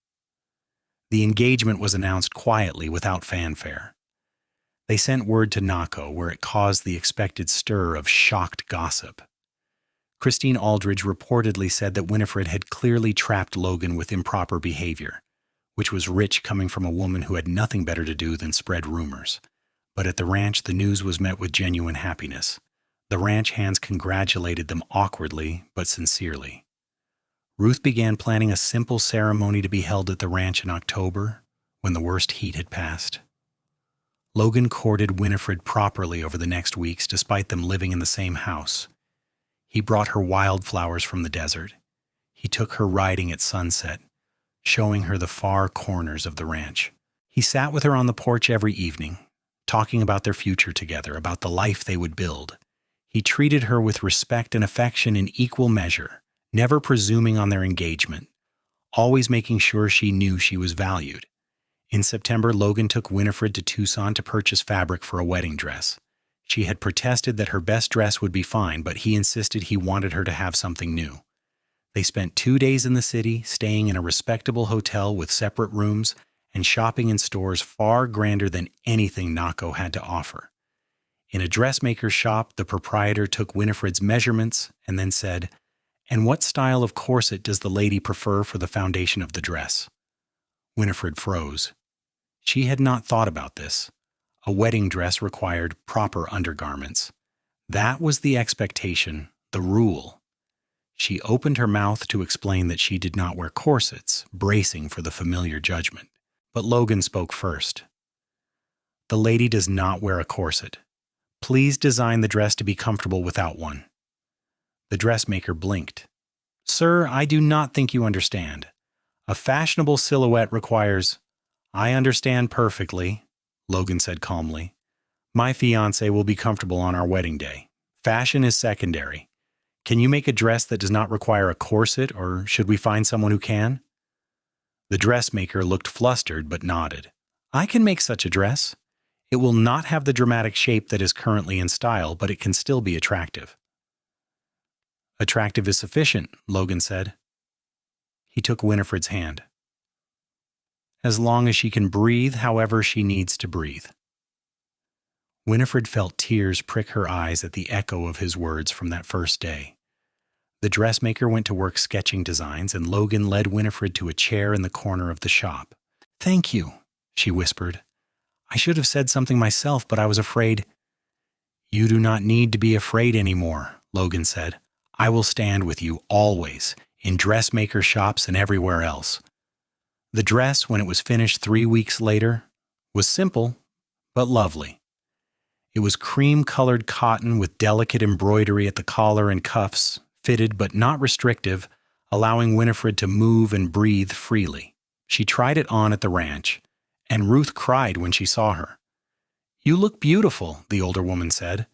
The engagement was announced quietly without fanfare. They sent word to Naco, where it caused the expected stir of shocked gossip. Christine Aldridge reportedly said that Winifred had clearly trapped Logan with improper behavior, which was rich coming from a woman who had nothing better to do than spread rumors. But at the ranch, the news was met with genuine happiness. The ranch hands congratulated them awkwardly but sincerely. Ruth began planning a simple ceremony to be held at the ranch in October, when the worst heat had passed. Logan courted Winifred properly over the next weeks, despite them living in the same house. He brought her wildflowers from the desert. He took her riding at sunset, showing her the far corners of the ranch. He sat with her on the porch every evening, talking about their future together, about the life they would build. He treated her with respect and affection in equal measure, never presuming on their engagement, always making sure she knew she was valued. In September, Logan took Winifred to Tucson to purchase fabric for a wedding dress. She had protested that her best dress would be fine, but he insisted he wanted her to have something new. They spent 2 days in the city, staying in a respectable hotel with separate rooms and shopping in stores far grander than anything Naco had to offer. In a dressmaker's shop, the proprietor took Winifred's measurements and then said, "And what style of corset does the lady prefer for the foundation of the dress?" Winifred froze. She had not thought about this. A wedding dress required proper undergarments. That was the expectation, the rule. She opened her mouth to explain that she did not wear corsets, bracing for the familiar judgment. But Logan spoke first. "The lady does not wear a corset. Please design the dress to be comfortable without one." The dressmaker blinked. "Sir, I do not think you understand. A fashionable silhouette requires—" "I understand perfectly," Logan said calmly. "My fiancé will be comfortable on our wedding day. Fashion is secondary. Can you make a dress that does not require a corset, or should we find someone who can?" The dressmaker looked flustered but nodded. "I can make such a dress. It will not have the dramatic shape that is currently in style, but it can still be attractive." "Attractive is sufficient," Logan said. He took Winifred's hand. "As long as she can breathe however she needs to breathe." Winifred felt tears prick her eyes at the echo of his words from that first day. The dressmaker went to work sketching designs, and Logan led Winifred to a chair in the corner of the shop. "Thank you," she whispered. I should have said something myself, but I was afraid. You do not need to be afraid anymore, Logan said. I will stand with you always, in dressmaker shops and everywhere else. The dress, when it was finished 3 weeks later, was simple but lovely. It was cream-colored cotton with delicate embroidery at the collar and cuffs, fitted but not restrictive, allowing Winifred to move and breathe freely. She tried it on at the ranch, and Ruth cried when she saw her. You look beautiful, the older woman said.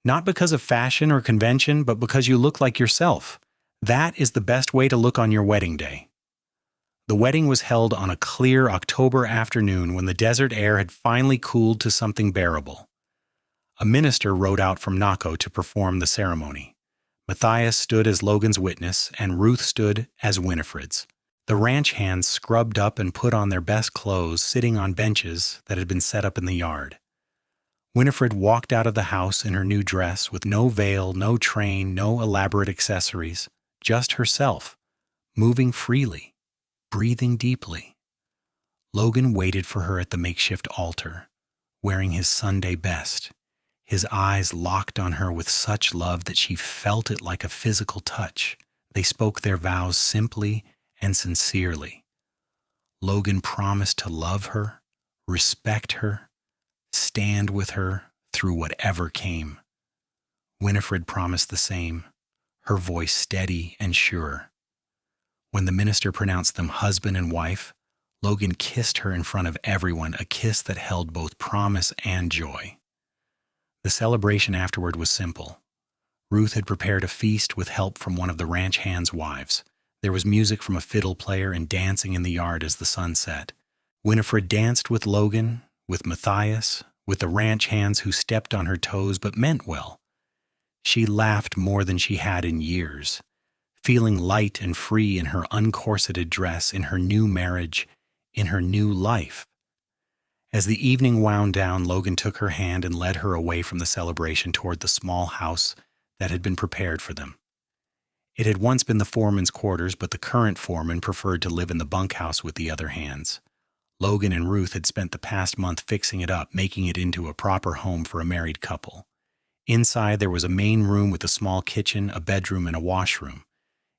Not because of fashion or convention, but because you look like yourself. That is the best way to look on your wedding day. The wedding was held on a clear October afternoon when the desert air had finally cooled to something bearable. A minister rode out from Naco to perform the ceremony. Matthias stood as Logan's witness, and Ruth stood as Winifred's. The ranch hands scrubbed up and put on their best clothes, sitting on benches that had been set up in the yard. Winifred walked out of the house in her new dress with no veil, no train, no elaborate accessories, just herself, moving freely, breathing deeply. Logan waited for her at the makeshift altar, wearing his Sunday best, his eyes locked on her with such love that she felt it like a physical touch. They spoke their vows simply and sincerely. Logan promised to love her, respect her, stand with her through whatever came. Winifred promised the same, her voice steady and sure. When the minister pronounced them husband and wife, Logan kissed her in front of everyone, a kiss that held both promise and joy. The celebration afterward was simple. Ruth had prepared a feast with help from one of the ranch hands' wives. There was music from a fiddle player and dancing in the yard as the sun set. Winifred danced with Logan, with Matthias, with the ranch hands who stepped on her toes but meant well. She laughed more than she had in years, feeling light and free in her uncorseted dress, in her new marriage, in her new life. As the evening wound down, Logan took her hand and led her away from the celebration toward the small house that had been prepared for them. It had once been the foreman's quarters, but the current foreman preferred to live in the bunkhouse with the other hands. Logan and Ruth had spent the past month fixing it up, making it into a proper home for a married couple. Inside, there was a main room with a small kitchen, a bedroom, and a washroom.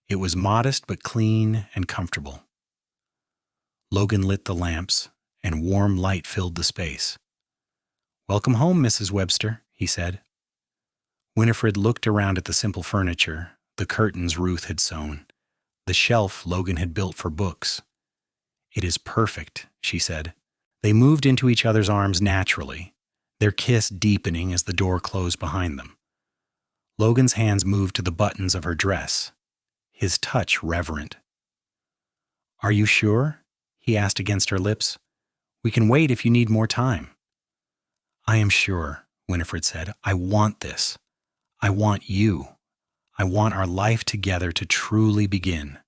It was modest but clean and comfortable. Logan lit the lamps, and warm light filled the space. "Welcome home, Mrs. Webster," he said. Winifred looked around at the simple furniture, the curtains Ruth had sewn, the shelf Logan had built for books. "It is perfect," she said. They moved into each other's arms naturally, their kiss deepening as the door closed behind them. Logan's hands moved to the buttons of her dress, his touch reverent. "Are you sure?" he asked against her lips. "We can wait if you need more time." "I am sure," Winifred said. "I want this. I want you. I want our life together to truly begin."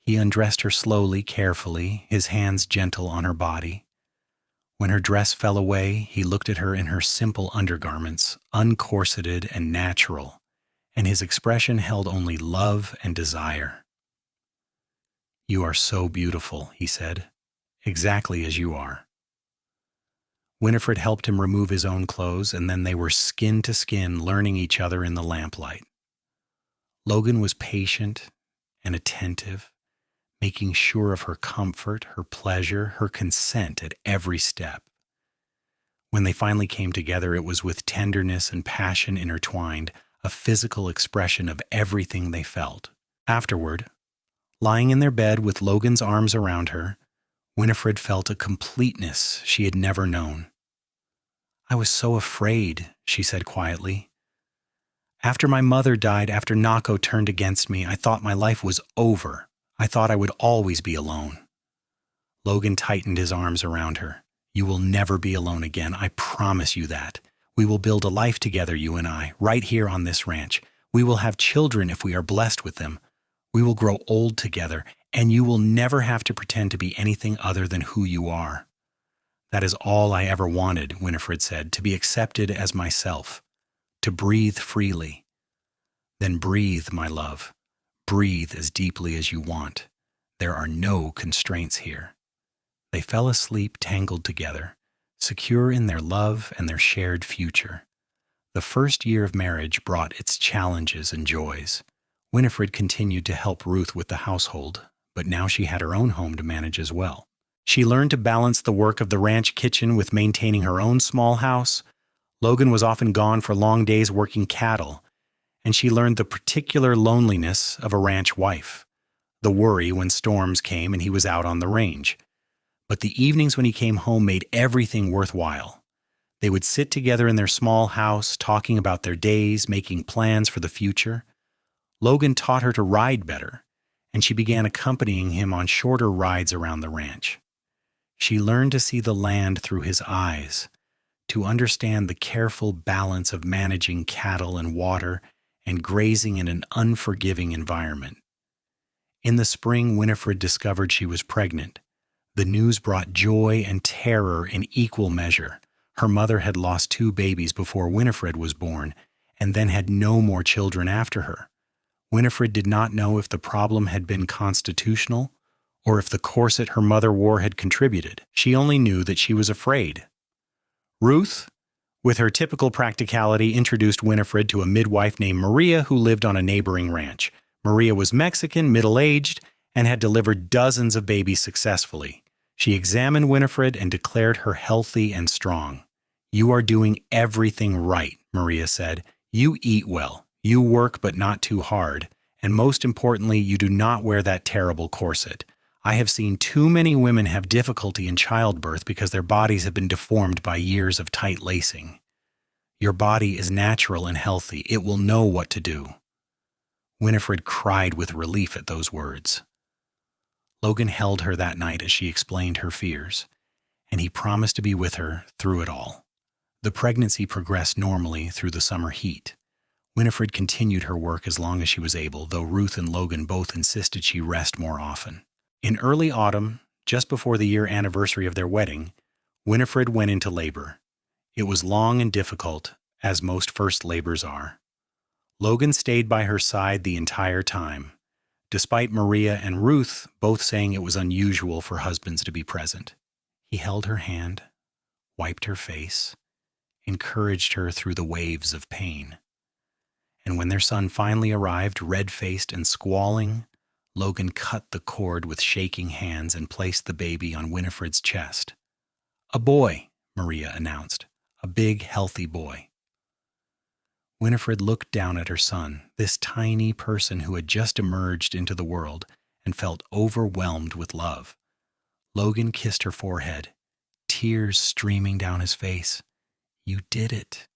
He undressed her slowly, carefully, his hands gentle on her body. When her dress fell away, he looked at her in her simple undergarments, uncorseted and natural, and his expression held only love and desire. "You are so beautiful," he said, "exactly as you are." Winifred helped him remove his own clothes, and then they were skin to skin, learning each other in the lamplight. Logan was patient and attentive, making sure of her comfort, her pleasure, her consent at every step. When they finally came together, it was with tenderness and passion intertwined, a physical expression of everything they felt. Afterward, lying in their bed with Logan's arms around her, Winifred felt a completeness she had never known. "I was so afraid," she said quietly. "After my mother died, after Naco turned against me, I thought my life was over. I thought I would always be alone." Logan tightened his arms around her. "You will never be alone again. I promise you that. We will build a life together, you and I, right here on this ranch. We will have children if we are blessed with them. We will grow old together, and you will never have to pretend to be anything other than who you are." "That is all I ever wanted," Winifred said, "to be accepted as myself, to breathe freely." "Then breathe, my love. Breathe as deeply as you want. There are no constraints here." They fell asleep tangled together, secure in their love and their shared future. The first year of marriage brought its challenges and joys. Winifred continued to help Ruth with the household, but now she had her own home to manage as well. She learned to balance the work of the ranch kitchen with maintaining her own small house. Logan was often gone for long days working cattle, and she learned the particular loneliness of a ranch wife, the worry when storms came and he was out on the range. But the evenings when he came home made everything worthwhile. They would sit together in their small house, talking about their days, making plans for the future. Logan taught her to ride better, and she began accompanying him on shorter rides around the ranch. She learned to see the land through his eyes, to understand the careful balance of managing cattle and water and grazing in an unforgiving environment. In the spring, Winifred discovered she was pregnant. The news brought joy and terror in equal measure. Her mother had lost 2 babies before Winifred was born, and then had no more children after her. Winifred did not know if the problem had been constitutional or if the corset her mother wore had contributed. She only knew that she was afraid. Ruth, with her typical practicality, introduced Winifred to a midwife named Maria who lived on a neighboring ranch. Maria was Mexican, middle-aged, and had delivered dozens of babies successfully. She examined Winifred and declared her healthy and strong. "You are doing everything right," Maria said. "You eat well, you work but not too hard, and most importantly, you do not wear that terrible corset. I have seen too many women have difficulty in childbirth because their bodies have been deformed by years of tight lacing. Your body is natural and healthy. It will know what to do." Winifred cried with relief at those words. Logan held her that night as she explained her fears, and he promised to be with her through it all. The pregnancy progressed normally through the summer heat. Winifred continued her work as long as she was able, though Ruth and Logan both insisted she rest more often. In early autumn, just before the year anniversary of their wedding, Winifred went into labor. It was long and difficult, as most first labors are. Logan stayed by her side the entire time, despite Maria and Ruth both saying it was unusual for husbands to be present. He held her hand, wiped her face, encouraged her through the waves of pain. And when their son finally arrived, red-faced and squalling, Logan cut the cord with shaking hands and placed the baby on Winifred's chest. "A boy," Maria announced. "A big, healthy boy." Winifred looked down at her son, this tiny person who had just emerged into the world, and felt overwhelmed with love. Logan kissed her forehead, tears streaming down his face. "You did it.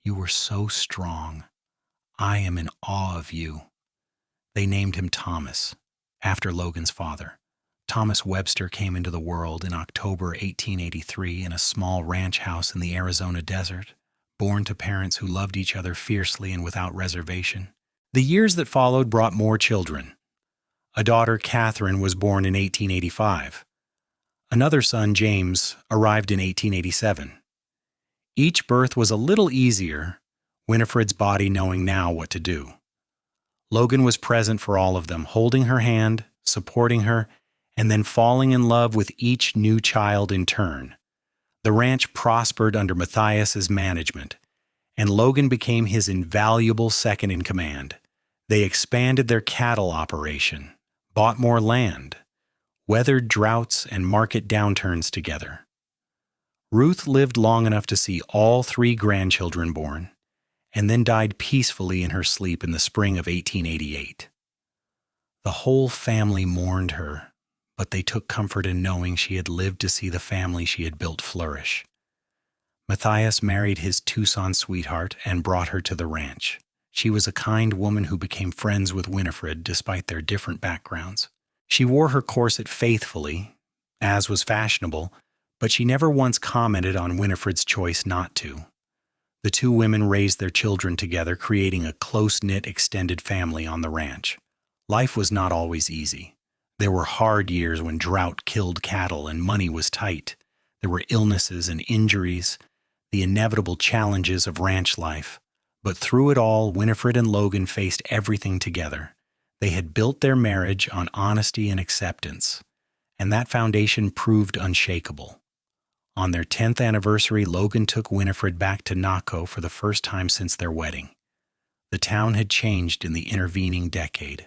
You were so strong. I am in awe of you." They named him Thomas, after Logan's father. Thomas Webster came into the world in October 1883 in a small ranch house in the Arizona desert, born to parents who loved each other fiercely and without reservation. The years that followed brought more children. A daughter, Catherine, was born in 1885. Another son, James, arrived in 1887. Each birth was a little easier, Winifred's body knowing now what to do. Logan was present for all of them, holding her hand, supporting her, and then falling in love with each new child in turn. The ranch prospered under Matthias's management, and Logan became his invaluable second in command. They expanded their cattle operation, bought more land, weathered droughts and market downturns together. Ruth lived long enough to see all 3 grandchildren born, and then died peacefully in her sleep in the spring of 1888. The whole family mourned her, but they took comfort in knowing she had lived to see the family she had built flourish. Matthias married his Tucson sweetheart and brought her to the ranch. She was a kind woman who became friends with Winifred despite their different backgrounds. She wore her corset faithfully, as was fashionable, but she never once commented on Winifred's choice not to. The 2 women raised their children together, creating a close-knit extended family on the ranch. Life was not always easy. There were hard years when drought killed cattle and money was tight. There were illnesses and injuries, the inevitable challenges of ranch life. But through it all, Winifred and Logan faced everything together. They had built their marriage on honesty and acceptance, and that foundation proved unshakable. On their 10th anniversary, Logan took Winifred back to Naco for the first time since their wedding. The town had changed in the intervening decade.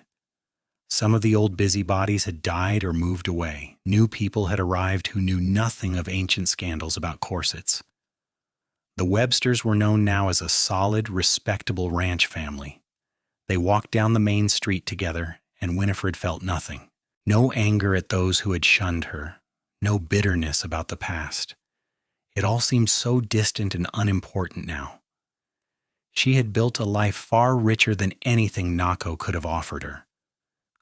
Some of the old busybodies had died or moved away. New people had arrived who knew nothing of ancient scandals about corsets. The Websters were known now as a solid, respectable ranch family. They walked down the main street together, and Winifred felt nothing. No anger at those who had shunned her. No bitterness about the past. It all seemed so distant and unimportant now. She had built a life far richer than anything Naco could have offered her.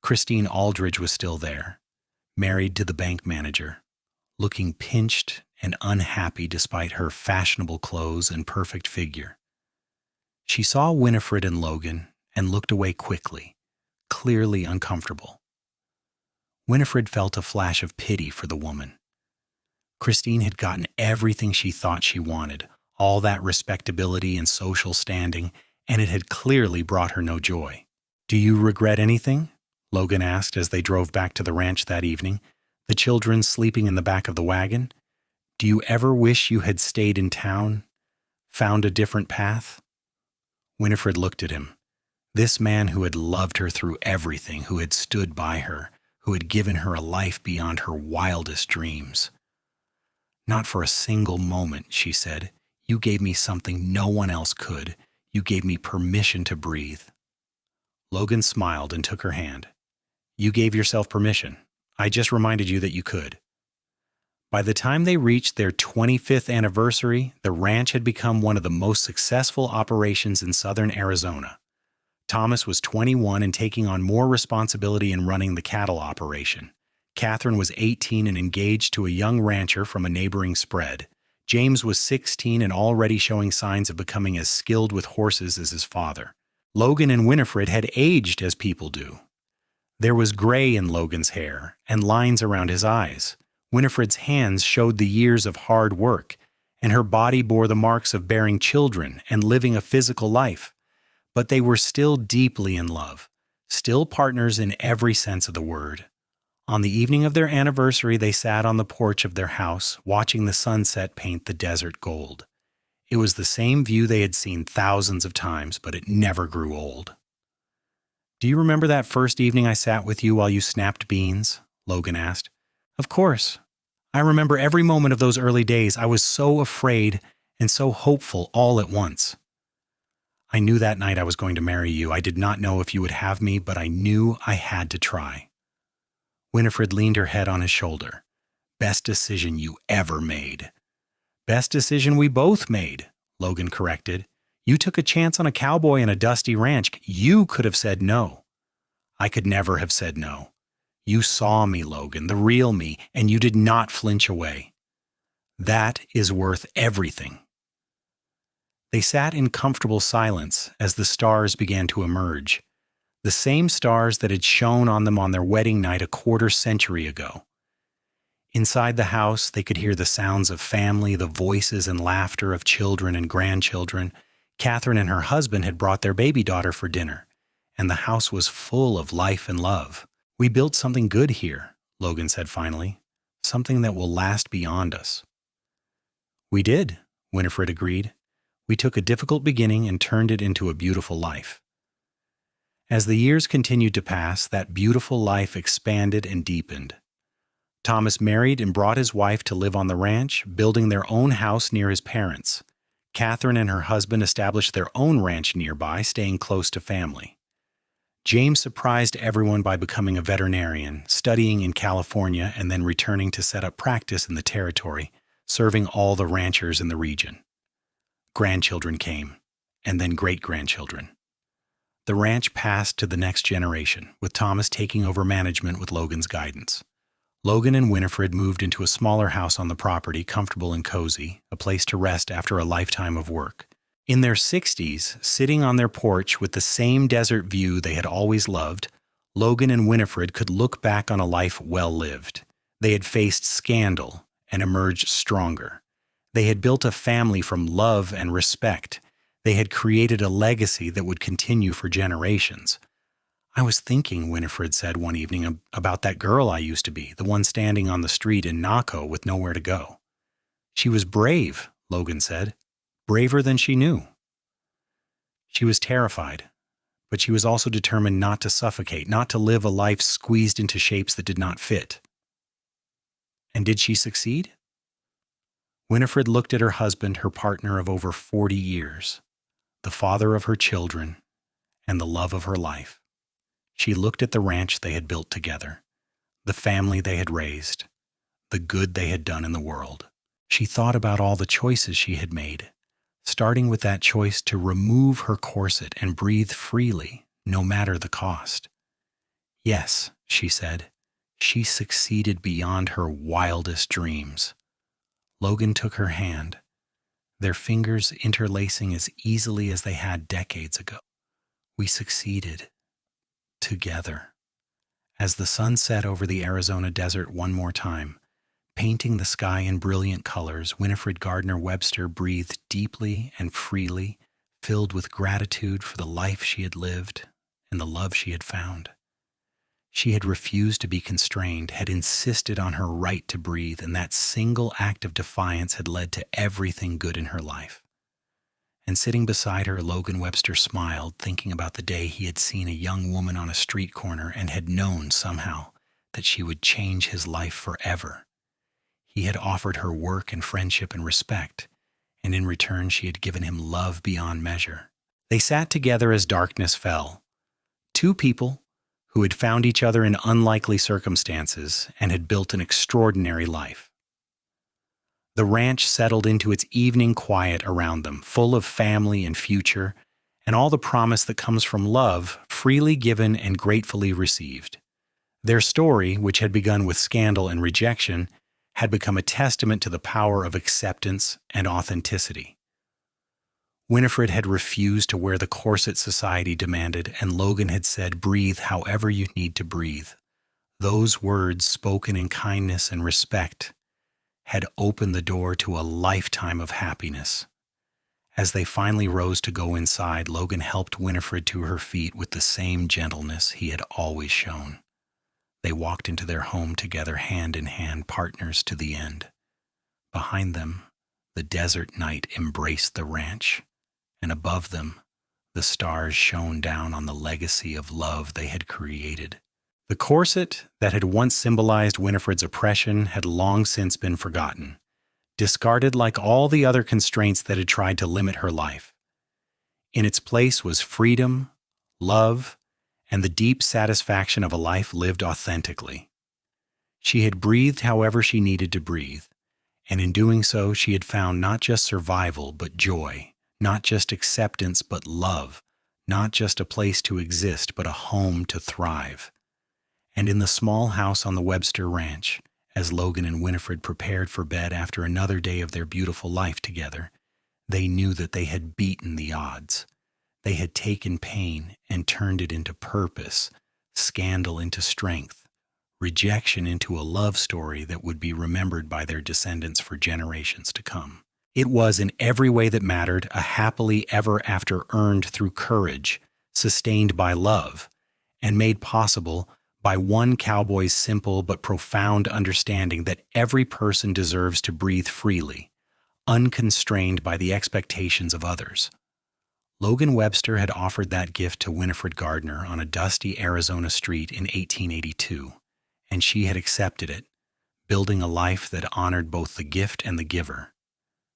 Christine Aldridge was still there, married to the bank manager, looking pinched and unhappy despite her fashionable clothes and perfect figure. She saw Winifred and Logan and looked away quickly, clearly uncomfortable. Winifred felt a flash of pity for the woman. Christine had gotten everything she thought she wanted, all that respectability and social standing, and it had clearly brought her no joy. "Do you regret anything?" Logan asked as they drove back to the ranch that evening, the children sleeping in the back of the wagon. "Do you ever wish you had stayed in town, found a different path?" Winifred looked at him. This man who had loved her through everything, who had stood by her, who had given her a life beyond her wildest dreams. "Not for a single moment," she said. "You gave me something no one else could. You gave me permission to breathe." Logan smiled and took her hand. "You gave yourself permission. I just reminded you that you could." By the time they reached their 25th anniversary, the ranch had become one of the most successful operations in southern Arizona. Thomas was 21 and taking on more responsibility in running the cattle operation. Catherine was 18 and engaged to a young rancher from a neighboring spread. James was 16 and already showing signs of becoming as skilled with horses as his father. Logan and Winifred had aged as people do. There was gray in Logan's hair and lines around his eyes. Winifred's hands showed the years of hard work, and her body bore the marks of bearing children and living a physical life. But they were still deeply in love, still partners in every sense of the word. On the evening of their anniversary, they sat on the porch of their house, watching the sunset paint the desert gold. It was the same view they had seen thousands of times, but it never grew old. "Do you remember that first evening I sat with you while you snapped beans?" Logan asked. "Of course. I remember every moment of those early days. I was so afraid and so hopeful all at once. I knew that night I was going to marry you. I did not know if you would have me, but I knew I had to try." Winifred leaned her head on his shoulder. "Best decision you ever made." "Best decision we both made," Logan corrected. "You took a chance on a cowboy in a dusty ranch. You could have said no. I could never have said no. You saw me, Logan, the real me, and you did not flinch away. That is worth everything." They sat in comfortable silence as the stars began to emerge, the same stars that had shone on them on their wedding night a quarter-century ago. Inside the house, they could hear the sounds of family, the voices and laughter of children and grandchildren. Catherine and her husband had brought their baby daughter for dinner, and the house was full of life and love. "We built something good here," Logan said finally, "something that will last beyond us." "We did," Winifred agreed. "We took a difficult beginning and turned it into a beautiful life." As the years continued to pass, that beautiful life expanded and deepened. Thomas married and brought his wife to live on the ranch, building their own house near his parents. Catherine and her husband established their own ranch nearby, staying close to family. James surprised everyone by becoming a veterinarian, studying in California and then returning to set up practice in the territory, serving all the ranchers in the region. Grandchildren came, and then great-grandchildren. The ranch passed to the next generation, with Thomas taking over management with Logan's guidance. Logan and Winifred moved into a smaller house on the property, comfortable and cozy, a place to rest after a lifetime of work. In their 60s, sitting on their porch with the same desert view they had always loved, Logan and Winifred could look back on a life well lived. They had faced scandal and emerged stronger. They had built a family from love and respect. They had created a legacy that would continue for generations. "I was thinking," Winifred said one evening, "about that girl I used to be, the one standing on the street in Naco with nowhere to go." She was brave, Logan said, braver than she knew. She was terrified, but she was also determined not to suffocate, not to live a life squeezed into shapes that did not fit. And did she succeed? Winifred looked at her husband, her partner of over 40 years, the father of her children, and the love of her life. She looked at the ranch they had built together, the family they had raised, the good they had done in the world. She thought about all the choices she had made, starting with that choice to remove her corset and breathe freely, no matter the cost. Yes, she said, she succeeded beyond her wildest dreams. Logan took her hand, their fingers interlacing as easily as they had decades ago. We succeeded. Together. As the sun set over the Arizona desert one more time, painting the sky in brilliant colors, Winifred Gardner Webster breathed deeply and freely, filled with gratitude for the life she had lived and the love she had found. She had refused to be constrained, had insisted on her right to breathe, and that single act of defiance had led to everything good in her life. And sitting beside her, Logan Webster smiled, thinking about the day he had seen a young woman on a street corner and had known somehow that she would change his life forever. He had offered her work and friendship and respect, and in return she had given him love beyond measure. They sat together as darkness fell. Two people who had found each other in unlikely circumstances and had built an extraordinary life. The ranch settled into its evening quiet around them, full of family and future, and all the promise that comes from love, freely given and gratefully received. Their story, which had begun with scandal and rejection, had become a testament to the power of acceptance and authenticity. Winifred had refused to wear the corset society demanded, and Logan had said, "Breathe however you need to breathe." Those words, spoken in kindness and respect, had opened the door to a lifetime of happiness. As they finally rose to go inside, Logan helped Winifred to her feet with the same gentleness he had always shown. They walked into their home together, hand in hand, partners to the end. Behind them, the desert night embraced the ranch, and above them, the stars shone down on the legacy of love they had created. The corset that had once symbolized Winifred's oppression had long since been forgotten, discarded like all the other constraints that had tried to limit her life. In its place was freedom, love, and the deep satisfaction of a life lived authentically. She had breathed however she needed to breathe, and in doing so she had found not just survival but joy, not just acceptance but love, not just a place to exist but a home to thrive. And in the small house on the Webster Ranch, as Logan and Winifred prepared for bed after another day of their beautiful life together, they knew that they had beaten the odds. They had taken pain and turned it into purpose, scandal into strength, rejection into a love story that would be remembered by their descendants for generations to come. It was, in every way that mattered, a happily ever after earned through courage, sustained by love, and made possible by one cowboy's simple but profound understanding that every person deserves to breathe freely, unconstrained by the expectations of others. Logan Webster had offered that gift to Winifred Gardner on a dusty Arizona street in 1882, and she had accepted it, building a life that honored both the gift and the giver.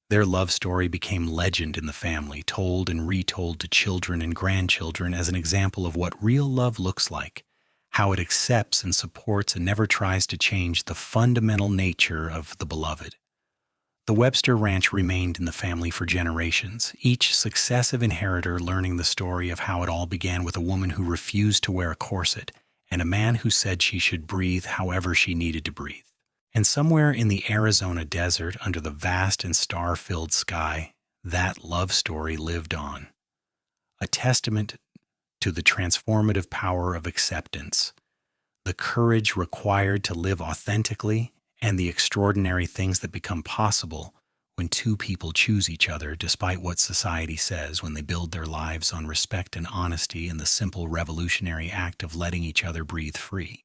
Their love story became legend in the family, told and retold to children and grandchildren as an example of what real love looks like, how it accepts and supports and never tries to change the fundamental nature of the beloved. The Webster Ranch remained in the family for generations, each successive inheritor learning the story of how it all began with a woman who refused to wear a corset and a man who said she should breathe however she needed to breathe. And somewhere in the Arizona desert, under the vast and star-filled sky, that love story lived on, a testament to the transformative power of acceptance, the courage required to live authentically, and the extraordinary things that become possible when two people choose each other despite what society says, when they build their lives on respect and honesty and the simple revolutionary act of letting each other breathe free.